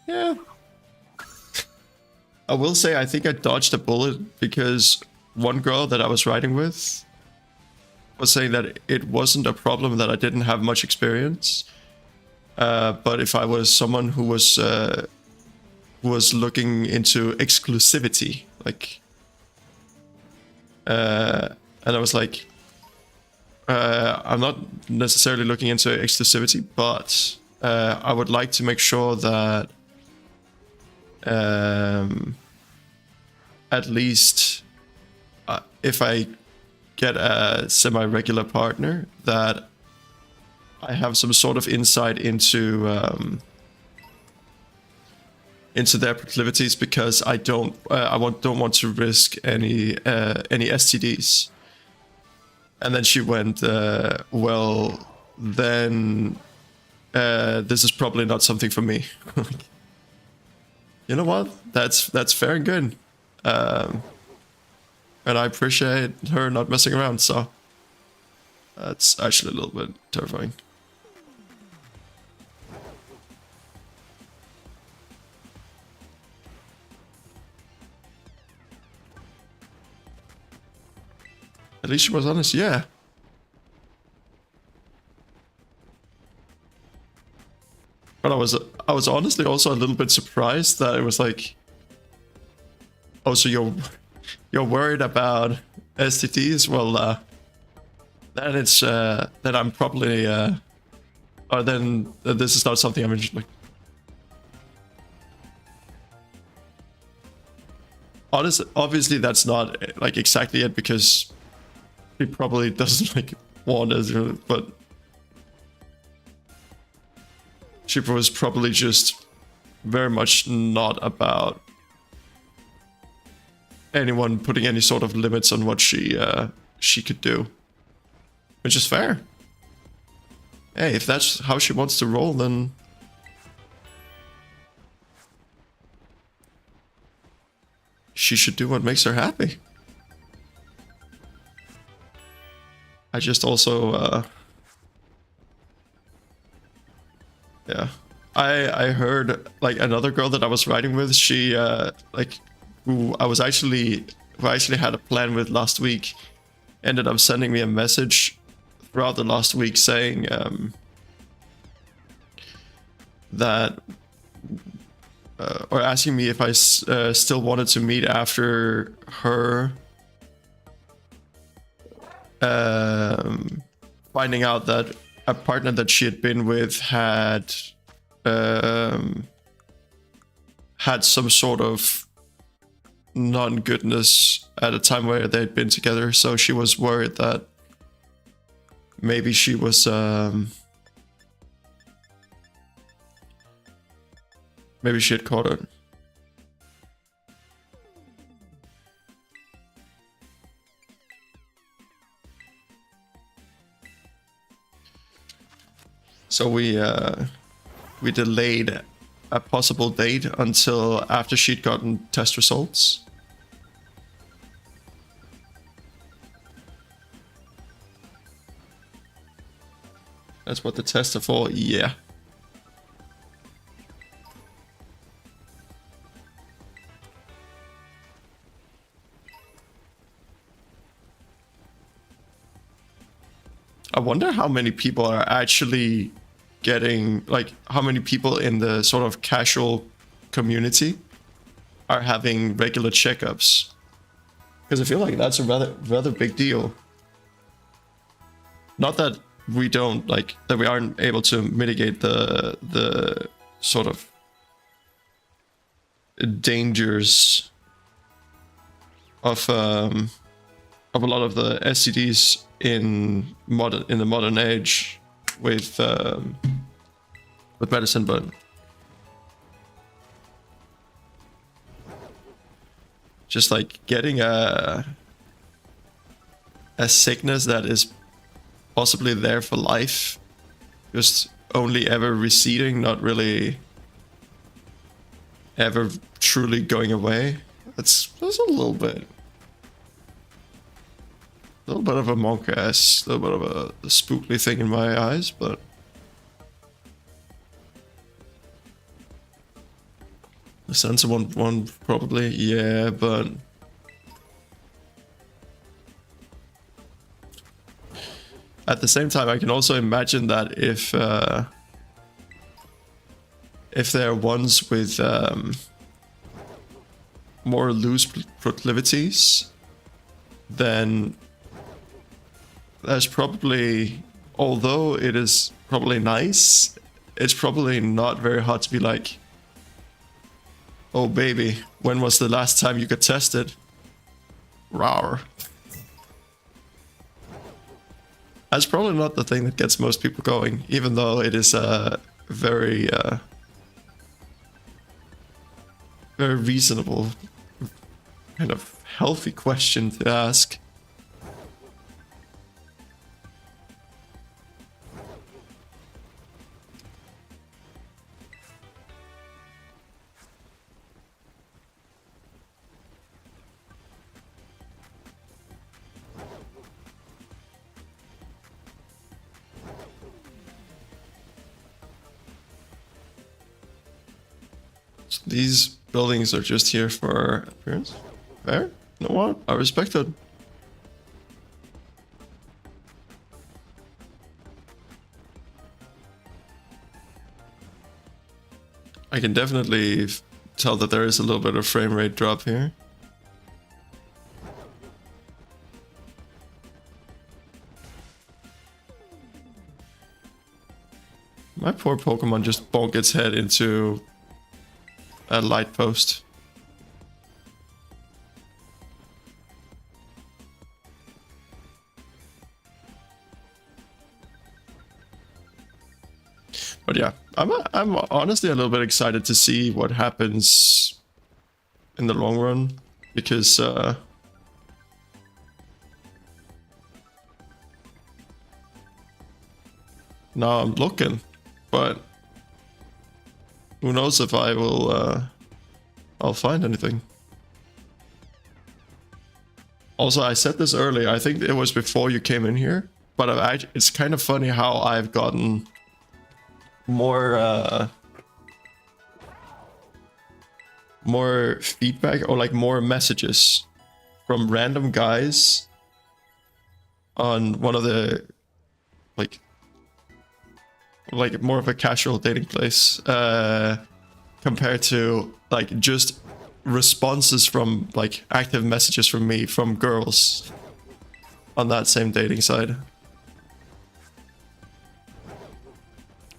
Yeah. I will say I think I dodged a bullet because one girl that I was riding with was saying that it wasn't a problem that I didn't have much experience. But if I was someone who was looking into exclusivity, like, and I was like, I'm not necessarily looking into exclusivity, but I would like to make sure that at least if I get a semi-regular partner, that I have some sort of insight into their proclivities, because I don't want to risk any STDs. And then she went, well, then this is probably not something for me. You know what? That's fair and good. And I appreciate her not messing around, so that's actually a little bit terrifying. At least she was honest, yeah. But I was honestly also a little bit surprised that it was like, oh, so you're worried about STDs? Well, then it's then I'm probably or then this is not something I'm interested in. Like, honestly, obviously that's not like exactly it, because he probably doesn't like want us, but she was probably just very much not about anyone putting any sort of limits on what she could do, which is fair. Hey, if that's how she wants to roll, then she should do what makes her happy. I just also yeah, I heard like another girl that I was riding with, she like who actually had a plan with last week, ended up sending me a message throughout the last week saying that or asking me if I still wanted to meet after her finding out that a partner that she had been with had some sort of non-goodness at a time where they'd been together, so she was worried that maybe she was maybe she had caught it. So we delayed a possible date until after she'd gotten test results. That's what the tests are for, yeah. I wonder how many people are actually getting, like, how many people in the sort of casual community are having regular checkups. Because I feel like that's a rather big deal. Not that we don't, like, that we aren't able to mitigate the sort of dangers of a lot of the STDs in the modern age with medicine, but just like getting a sickness that is possibly there for life, just only ever receding, not really ever truly going away. That's a little bit of a monk ass, a little bit of a spookly thing in my eyes, but the sense of one probably, yeah, but at the same time, I can also imagine that if there are ones with more loose proclivities, then there's probably, although it is probably nice, it's probably not very hard to be like, oh baby, when was the last time you got tested? Rawr. That's probably not the thing that gets most people going, even though it is a very, very reasonable, kind of healthy question to ask. So these buildings are just here for appearance. Fair? You know what? I respect it. I can definitely tell that there is a little bit of frame rate drop here. My poor Pokemon just bonked its head into a light post. But yeah, I'm honestly a little bit excited to see what happens in the long run, because now I'm looking, but who knows if I will I'll find anything. Also, I said this earlier, I think it was before you came in here, but it's kind of funny how I've gotten more feedback, or like more messages from random guys on one of the like more of a casual dating place, compared to like just responses from like active messages from me from girls on that same dating site.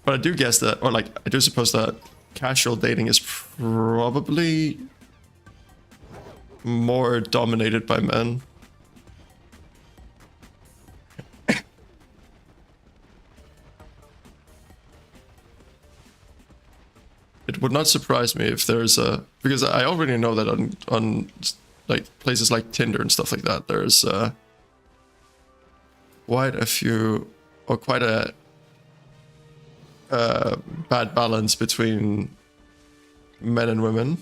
But I do guess that, or like I do suppose that casual dating is probably more dominated by men. It would not surprise me if there's a, because I already know that on like places like Tinder and stuff like that, there's quite a few, or quite a bad balance between men and women.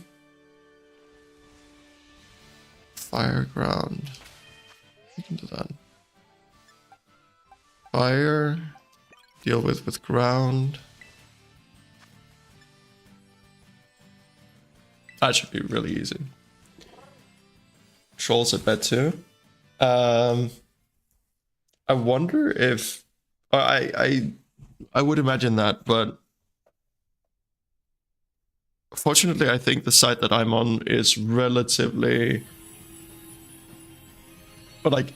Fire, ground. We can do that. Fire. Deal with ground. That should be really easy. Trolls at bed too. I wonder if I would imagine that, but fortunately, I think the site that I'm on is relatively, but like,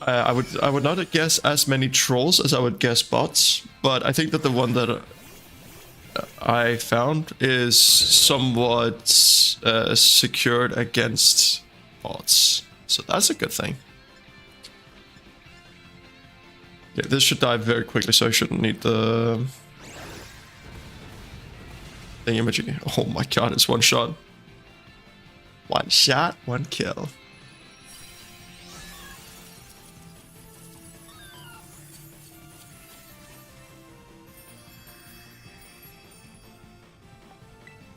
I would not guess as many trolls as I would guess bots, but I think that the one that I found is somewhat secured against bots, so that's a good thing. Yeah, this should die very quickly, so I shouldn't need the thingamajiggy. Oh my god, it's one shot. One shot, one kill.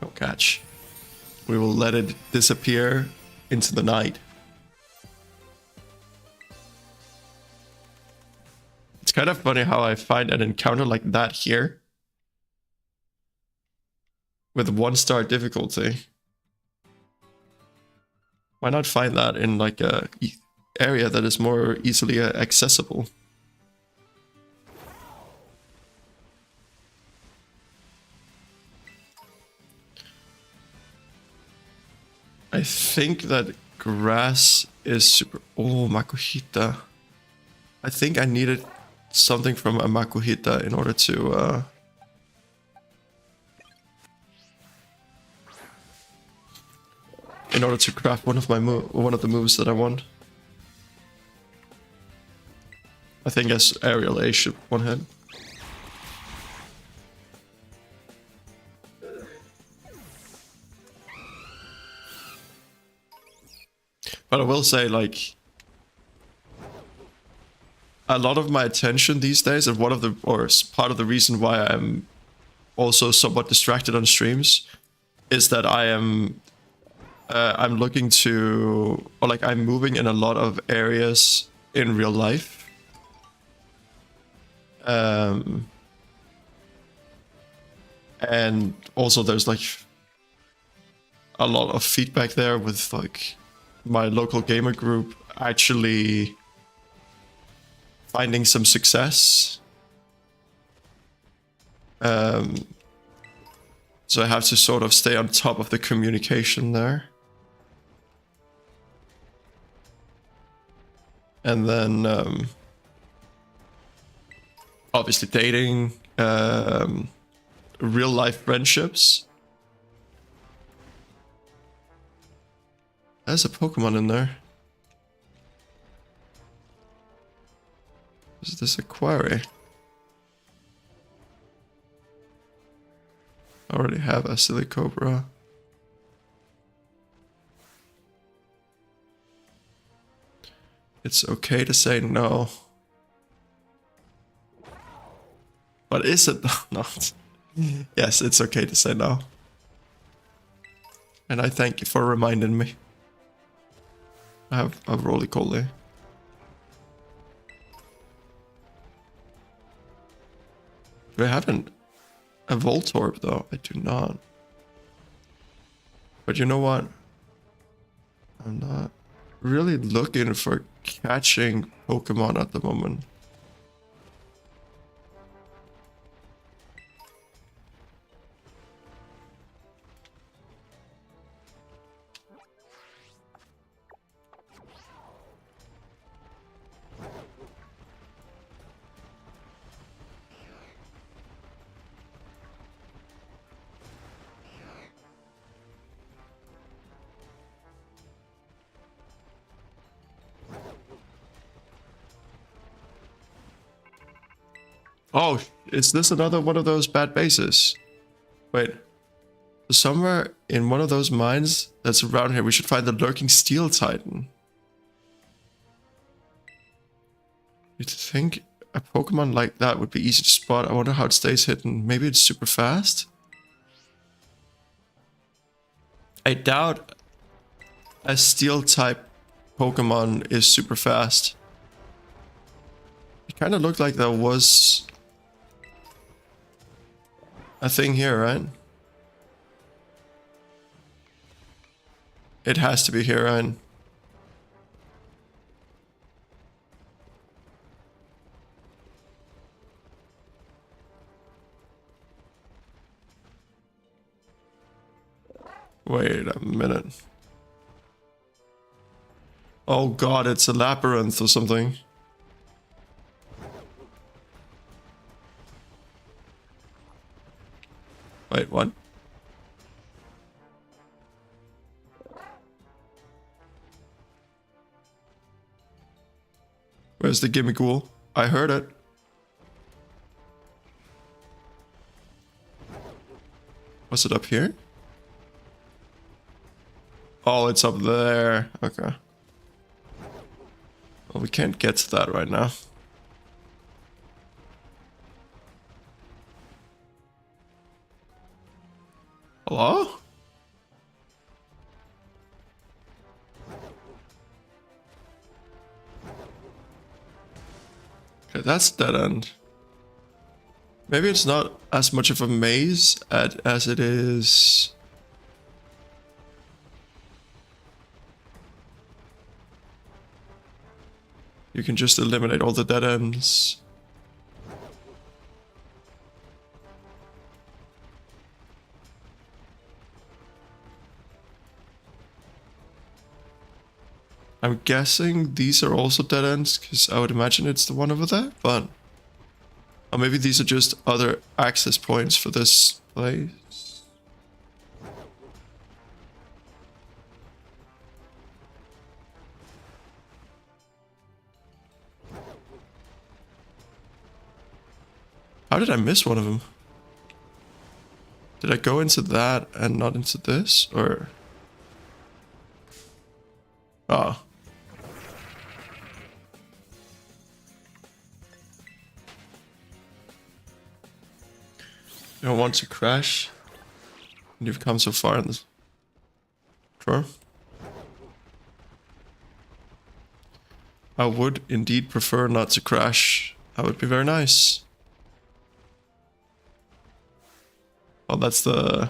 No catch. We will let it disappear into the night. It's kind of funny how I find an encounter like that here with 1-star difficulty. Why not find that in like a area that is more easily accessible? I think that grass is super. Oh, Makuhita. I think I needed something from a Makuhita in order to craft one of the moves that I want. I think as Aerial Ace should one hit. But I will say, like, a lot of my attention these days, and part of the reason why I'm also somewhat distracted on streams, is that I'm looking to, or like I'm moving in a lot of areas in real life. And also there's like a lot of feedback there with like my local gamer group actually finding some success. So I have to sort of stay on top of the communication there. And then obviously dating, real life friendships. There's a Pokemon in there. Is this a quarry? I already have a silly cobra. It's okay to say no. But is it not? Yes, it's okay to say no. And I thank you for reminding me. I have a roly-poly. Do I have a Voltorb though? I do not. But you know what? I'm not really looking for catching Pokemon at the moment. Oh, is this another one of those bad bases? Wait. Somewhere in one of those mines that's around here, we should find the lurking Steel Titan. You'd think a Pokemon like that would be easy to spot. I wonder how it stays hidden. Maybe it's super fast? I doubt a Steel type Pokemon is super fast. It kind of looked like there was a thing here, right? It has to be here, right? Wait a minute. Oh god, it's a labyrinth or something. Wait, what? Where's the Gimmighoul? I heard it. Was it up here? Oh, it's up there. Okay. Well, we can't get to that right now. Hello? Okay, that's dead end. Maybe it's not as much of a maze as it is. You can just eliminate all the dead ends. I'm guessing these are also dead ends, because I would imagine it's the one over there, but... Or maybe these are just other access points for this place. How did I miss one of them? Did I go into that and not into this, or... Oh. You don't want to crash? You've come so far in this. Sure. I would indeed prefer not to crash. That would be very nice. Oh, that's the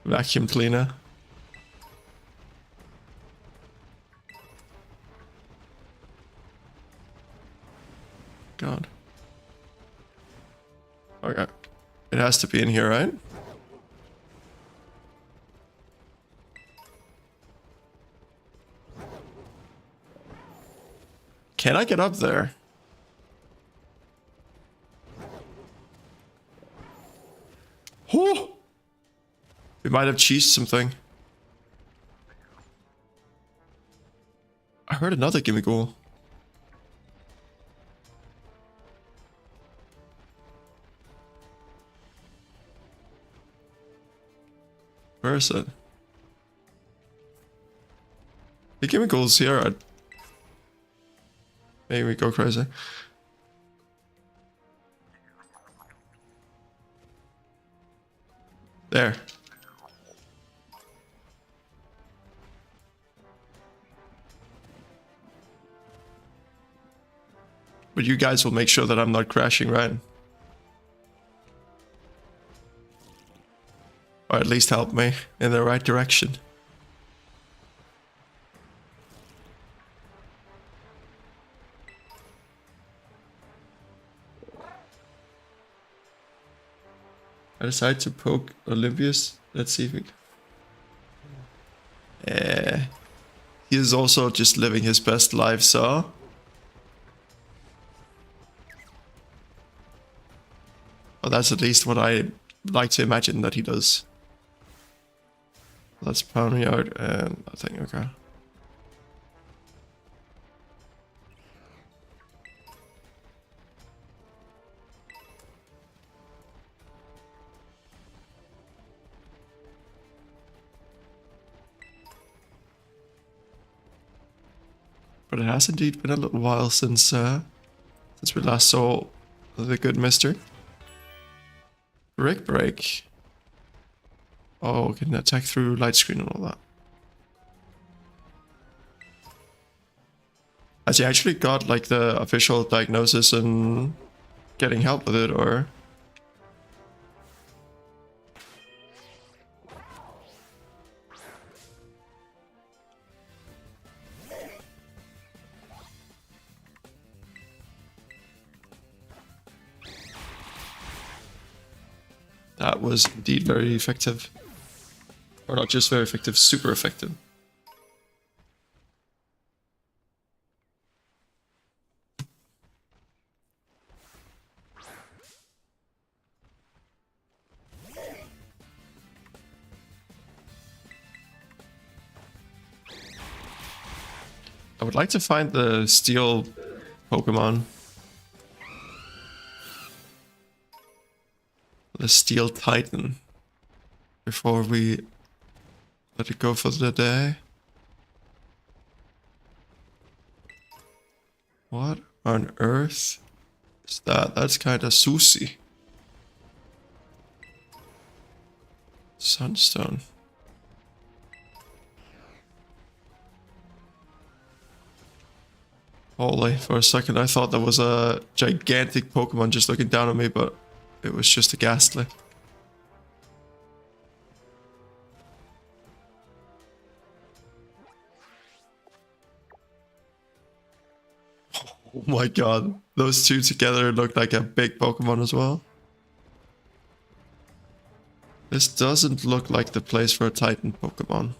vacuum cleaner. God. Okay. It has to be in here, right? Can I get up there? Oh! We might have cheesed something. I heard another gimme goal. Where is it? The gimme goals here are... Maybe we go crazy. There. But you guys will make sure that I'm not crashing, right? Or at least help me in the right direction. I decided to poke Olympius. Let's see if we... he is also just living his best life, so... Well, that's at least what I like to imagine that he does. That's pound yard and nothing, okay. But it has indeed been a little while since we last saw the good mister. Brick break. Oh, can attack through light screen and all that. Has he actually got like the official diagnosis and getting help with it, or? That was indeed very effective. Or not just very effective, super effective. I would like to find the steel Pokemon. The Steel Titan before we let it go for the day. What on earth is that? That's kind of sushi. Sunstone. Holy, for a second I thought that was a gigantic Pokemon just looking down at me, but it was just a ghastly. Oh my god, those two together look like a big Pokemon as well. This doesn't look like the place for a Titan Pokemon.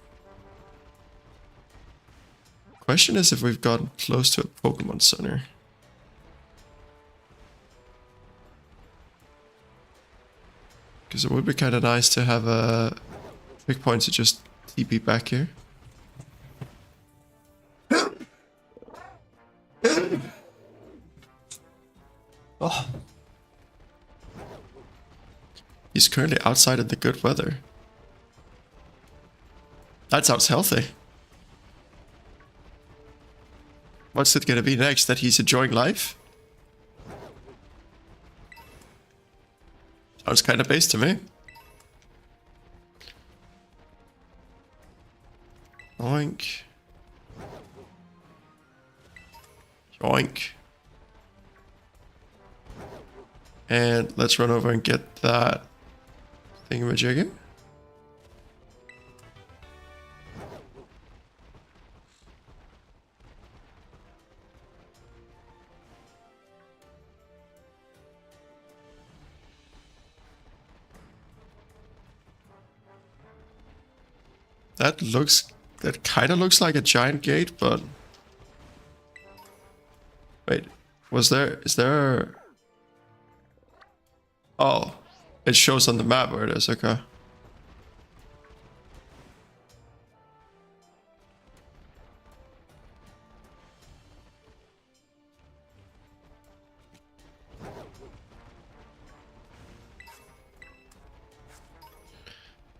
Question is if we've gotten close to a Pokemon Center. Because it would be kind of nice to have a quick point to just TP back here. Oh. He's currently outside in the good weather. That sounds healthy. What's it gonna be next? That he's enjoying life? Sounds kind of base to me. Yoink. Yoink. And let's run over and get that thingamajigger. That kind of looks like a giant gate, but wait, is there? Oh, it shows on the map where it is. Okay.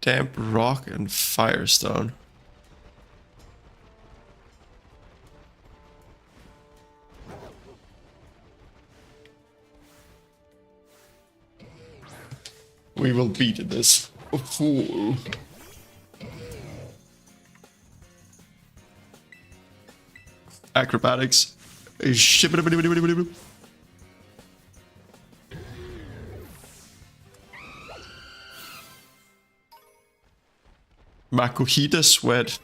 Damp rock and firestone. We will beat this fool. Acrobatics. Makuhita sweat.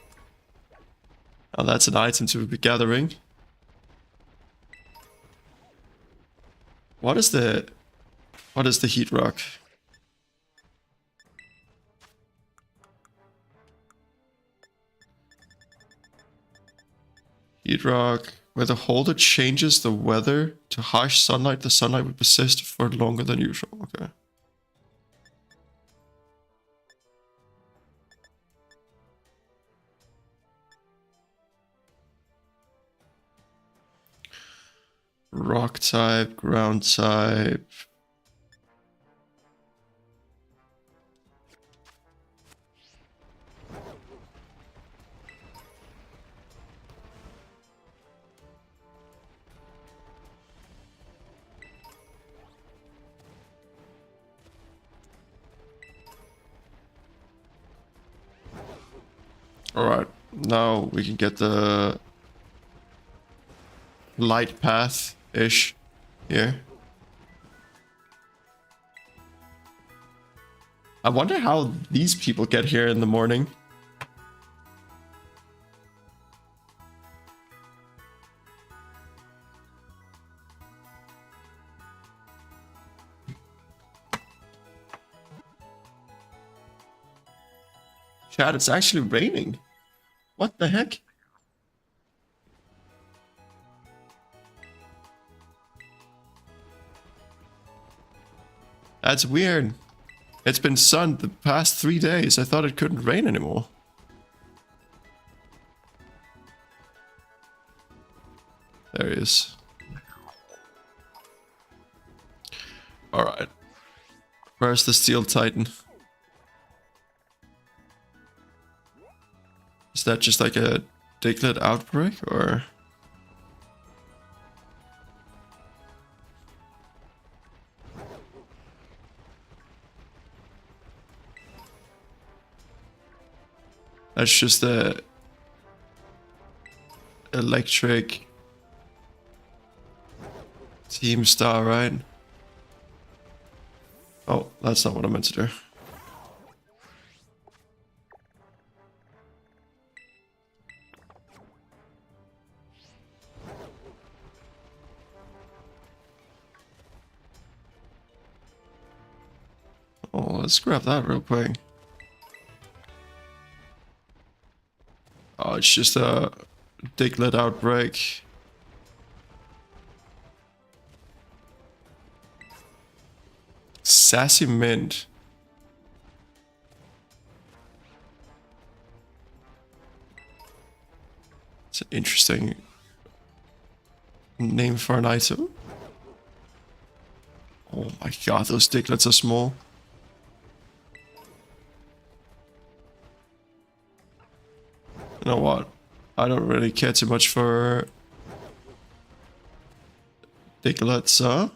Oh, that's an item to be gathering. What is the heat rock? Heat rock. Where the holder changes the weather to harsh sunlight, the sunlight will persist for longer than usual. Okay. Rock type, ground type. Alright, now we can get the light path-ish here. I wonder how these people get here in the morning. Chat, it's actually raining. What the heck? That's weird. It's been sun the past 3 days. I thought it couldn't rain anymore. There he is. Alright. Where's the Steel Titan? Is that just like a Diglett outbreak, or? That's just a electric team star, right? Oh, that's not what I meant to do. Oh, let's grab that real quick. Oh, it's just a Diglett outbreak. Sassy Mint. It's an interesting name for an item. Oh my god, those Diglets are small. You know what? I don't really care too much for Diglets, huh?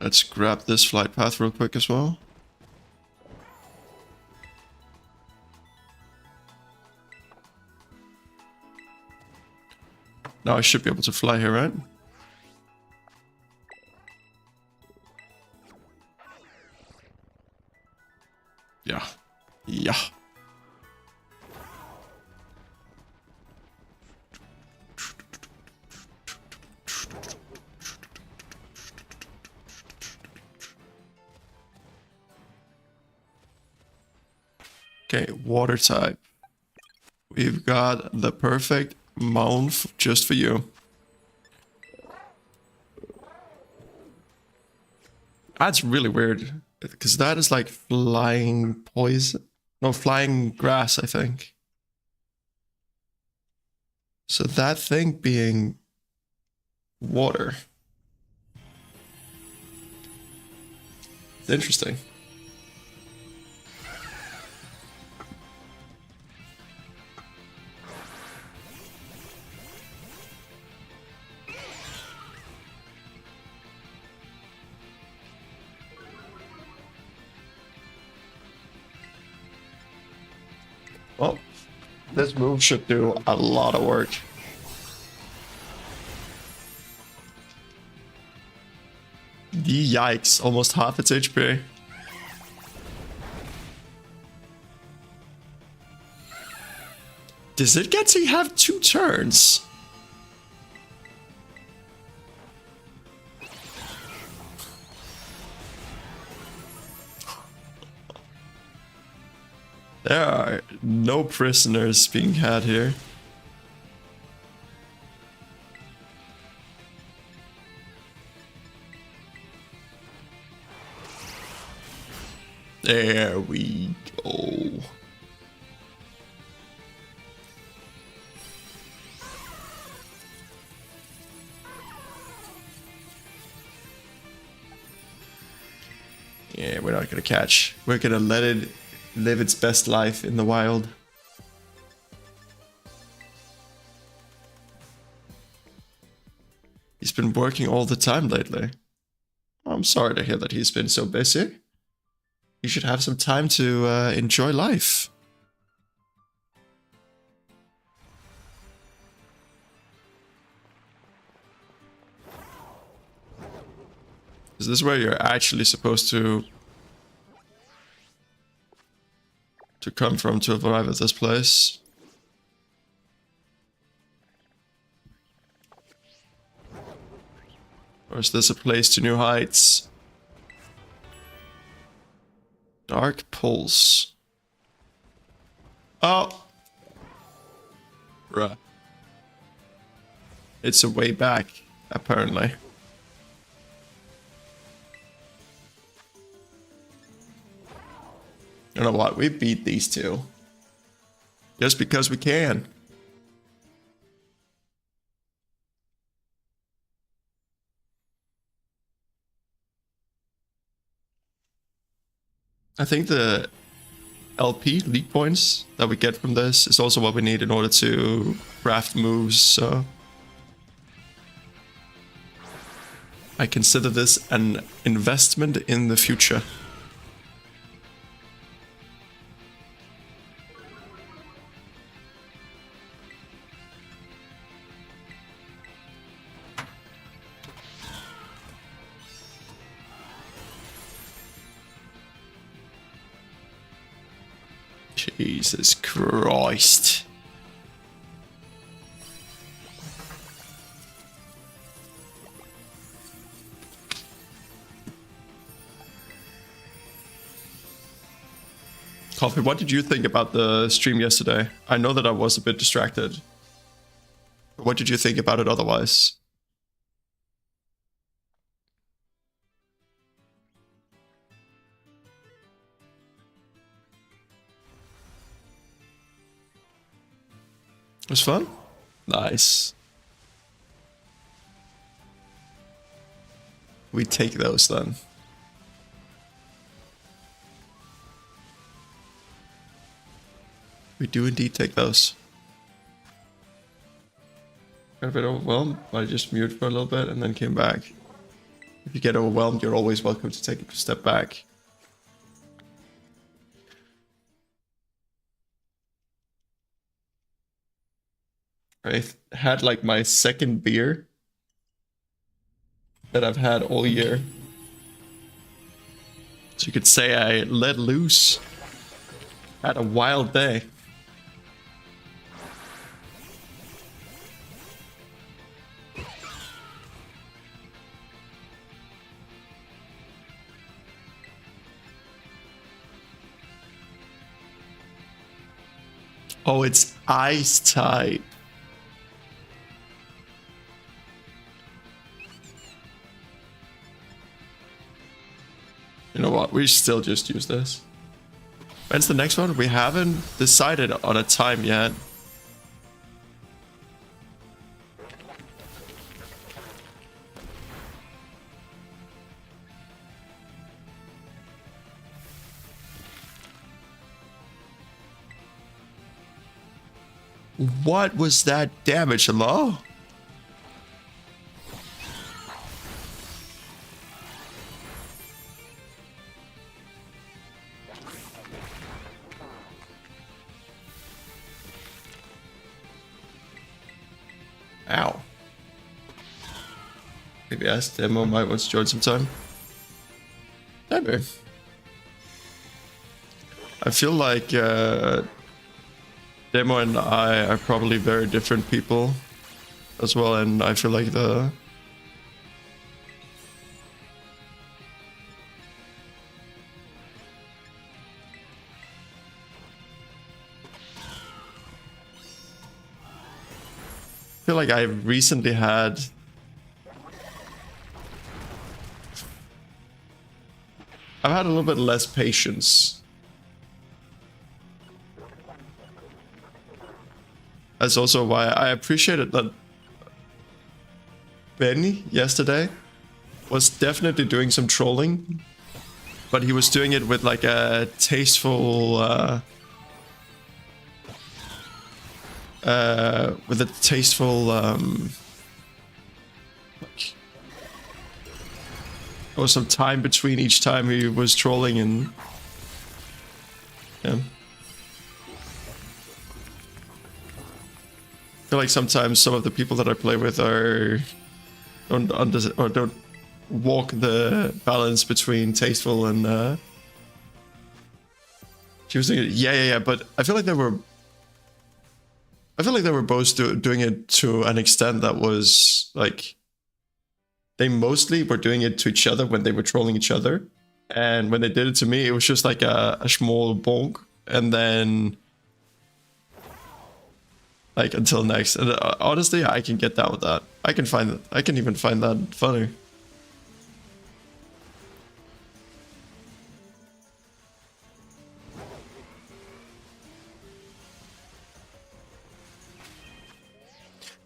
Let's grab this flight path real quick as well. Now I should be able to fly here, right? Yeah. Yeah. Okay, water type. We've got the perfect mount just for you. That's really weird. Because that is like flying poison. No, flying grass, I think. So that thing being water. It's interesting. Well, this move should do a lot of work. Yikes, almost half its HP. Does it get to have 2 turns? There are no prisoners being had here. There we go. Yeah, we're not gonna catch. We're gonna let it live its best life in the wild. He's been working all the time lately. I'm sorry to hear that he's been so busy. You should have some time to enjoy life. Is this where you're actually supposed to come from to arrive at this place? Or is this a place to new heights? Dark Pulse. Oh! Bruh. It's a way back, apparently. You know what? We beat these two. Just because we can. I think the LP, league points, that we get from this is also what we need in order to craft moves, so... I consider this an investment in the future. Jesus Christ. Coffee, what did you think about the stream yesterday? I know that I was a bit distracted. What did you think about it otherwise? It was fun? Nice. We take those then. We do indeed take those. Got a bit overwhelmed, but I just muted for a little bit and then came back. If you get overwhelmed, you're always welcome to take a step back. I had like my second beer that I've had all year. So you could say I let loose. Had a wild day. Oh, it's ice type. You know what? We still just use this. When's the next one? We haven't decided on a time yet. What was that damage? Hello? Ow. Maybe ask Demo might want to join sometime. Maybe. I feel like Demo and I are probably very different people as well, and I feel like the I feel like I recently had I've had a little bit less patience. That's also why I appreciated that Benny yesterday was definitely doing some trolling, but he was doing it with like a tasteful with a tasteful like, there was some time between each time he was trolling, and yeah. I feel like sometimes some of the people that I play with don't walk the balance between tasteful and she was thinking, yeah, but I feel like they were both doing it to an extent that was like they mostly were doing it to each other when they were trolling each other, and when they did it to me, it was just like a small bonk, and then like until next. And honestly, I can get down with that. I can even find that funny.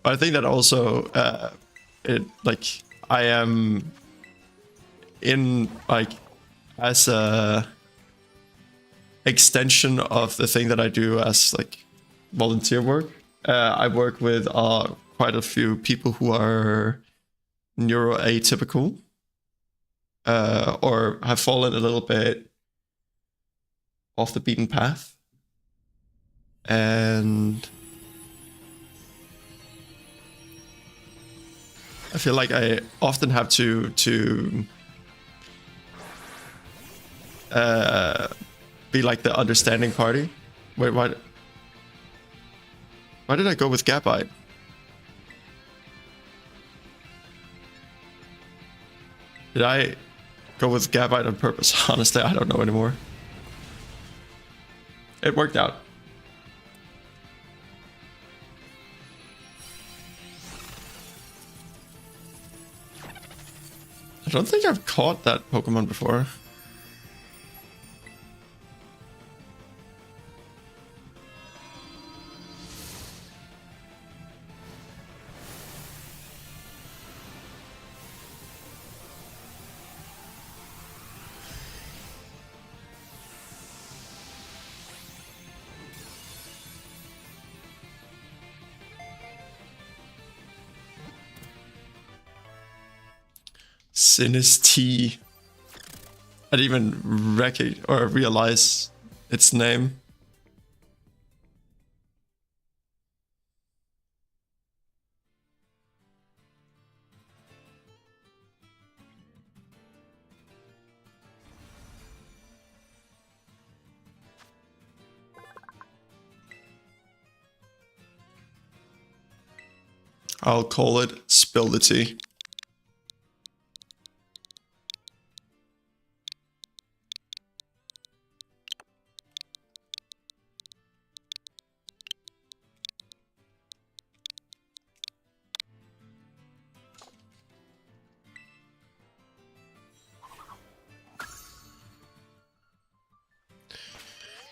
But I think that also it like I am in like as a extension of the thing that I do as like volunteer work. I work with quite a few people who are neuroatypical or have fallen a little bit off the beaten path, and I feel like I often have to be like the understanding party. Wait, what? Why did I go with Gabite? Did I go with Gabite on purpose? Honestly, I don't know anymore. It worked out. I don't think I've caught that Pokemon before. Sinistea. I didn't even recognize or realize its name. I'll call it Spill the Tea.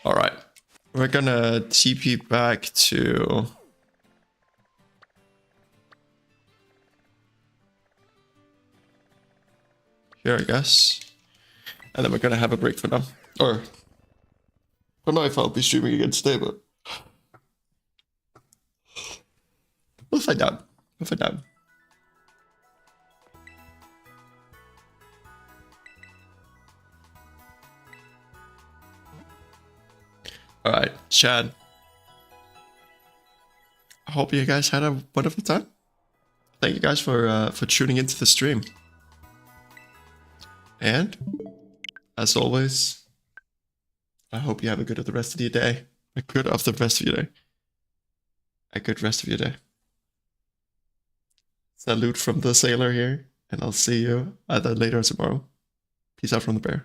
All right, we're gonna TP back to here, I guess, and then we're gonna have a break for now. Or I don't know if I'll be streaming again today, but we'll find out. We'll find out. All right, Chad. I hope you guys had a wonderful time. Thank you guys for tuning into the stream. And as always, I hope you have a good of the rest of your day. A good of the rest of your day. A good rest of your day. Salute from the sailor here, and I'll see you either later or tomorrow. Peace out from the bear.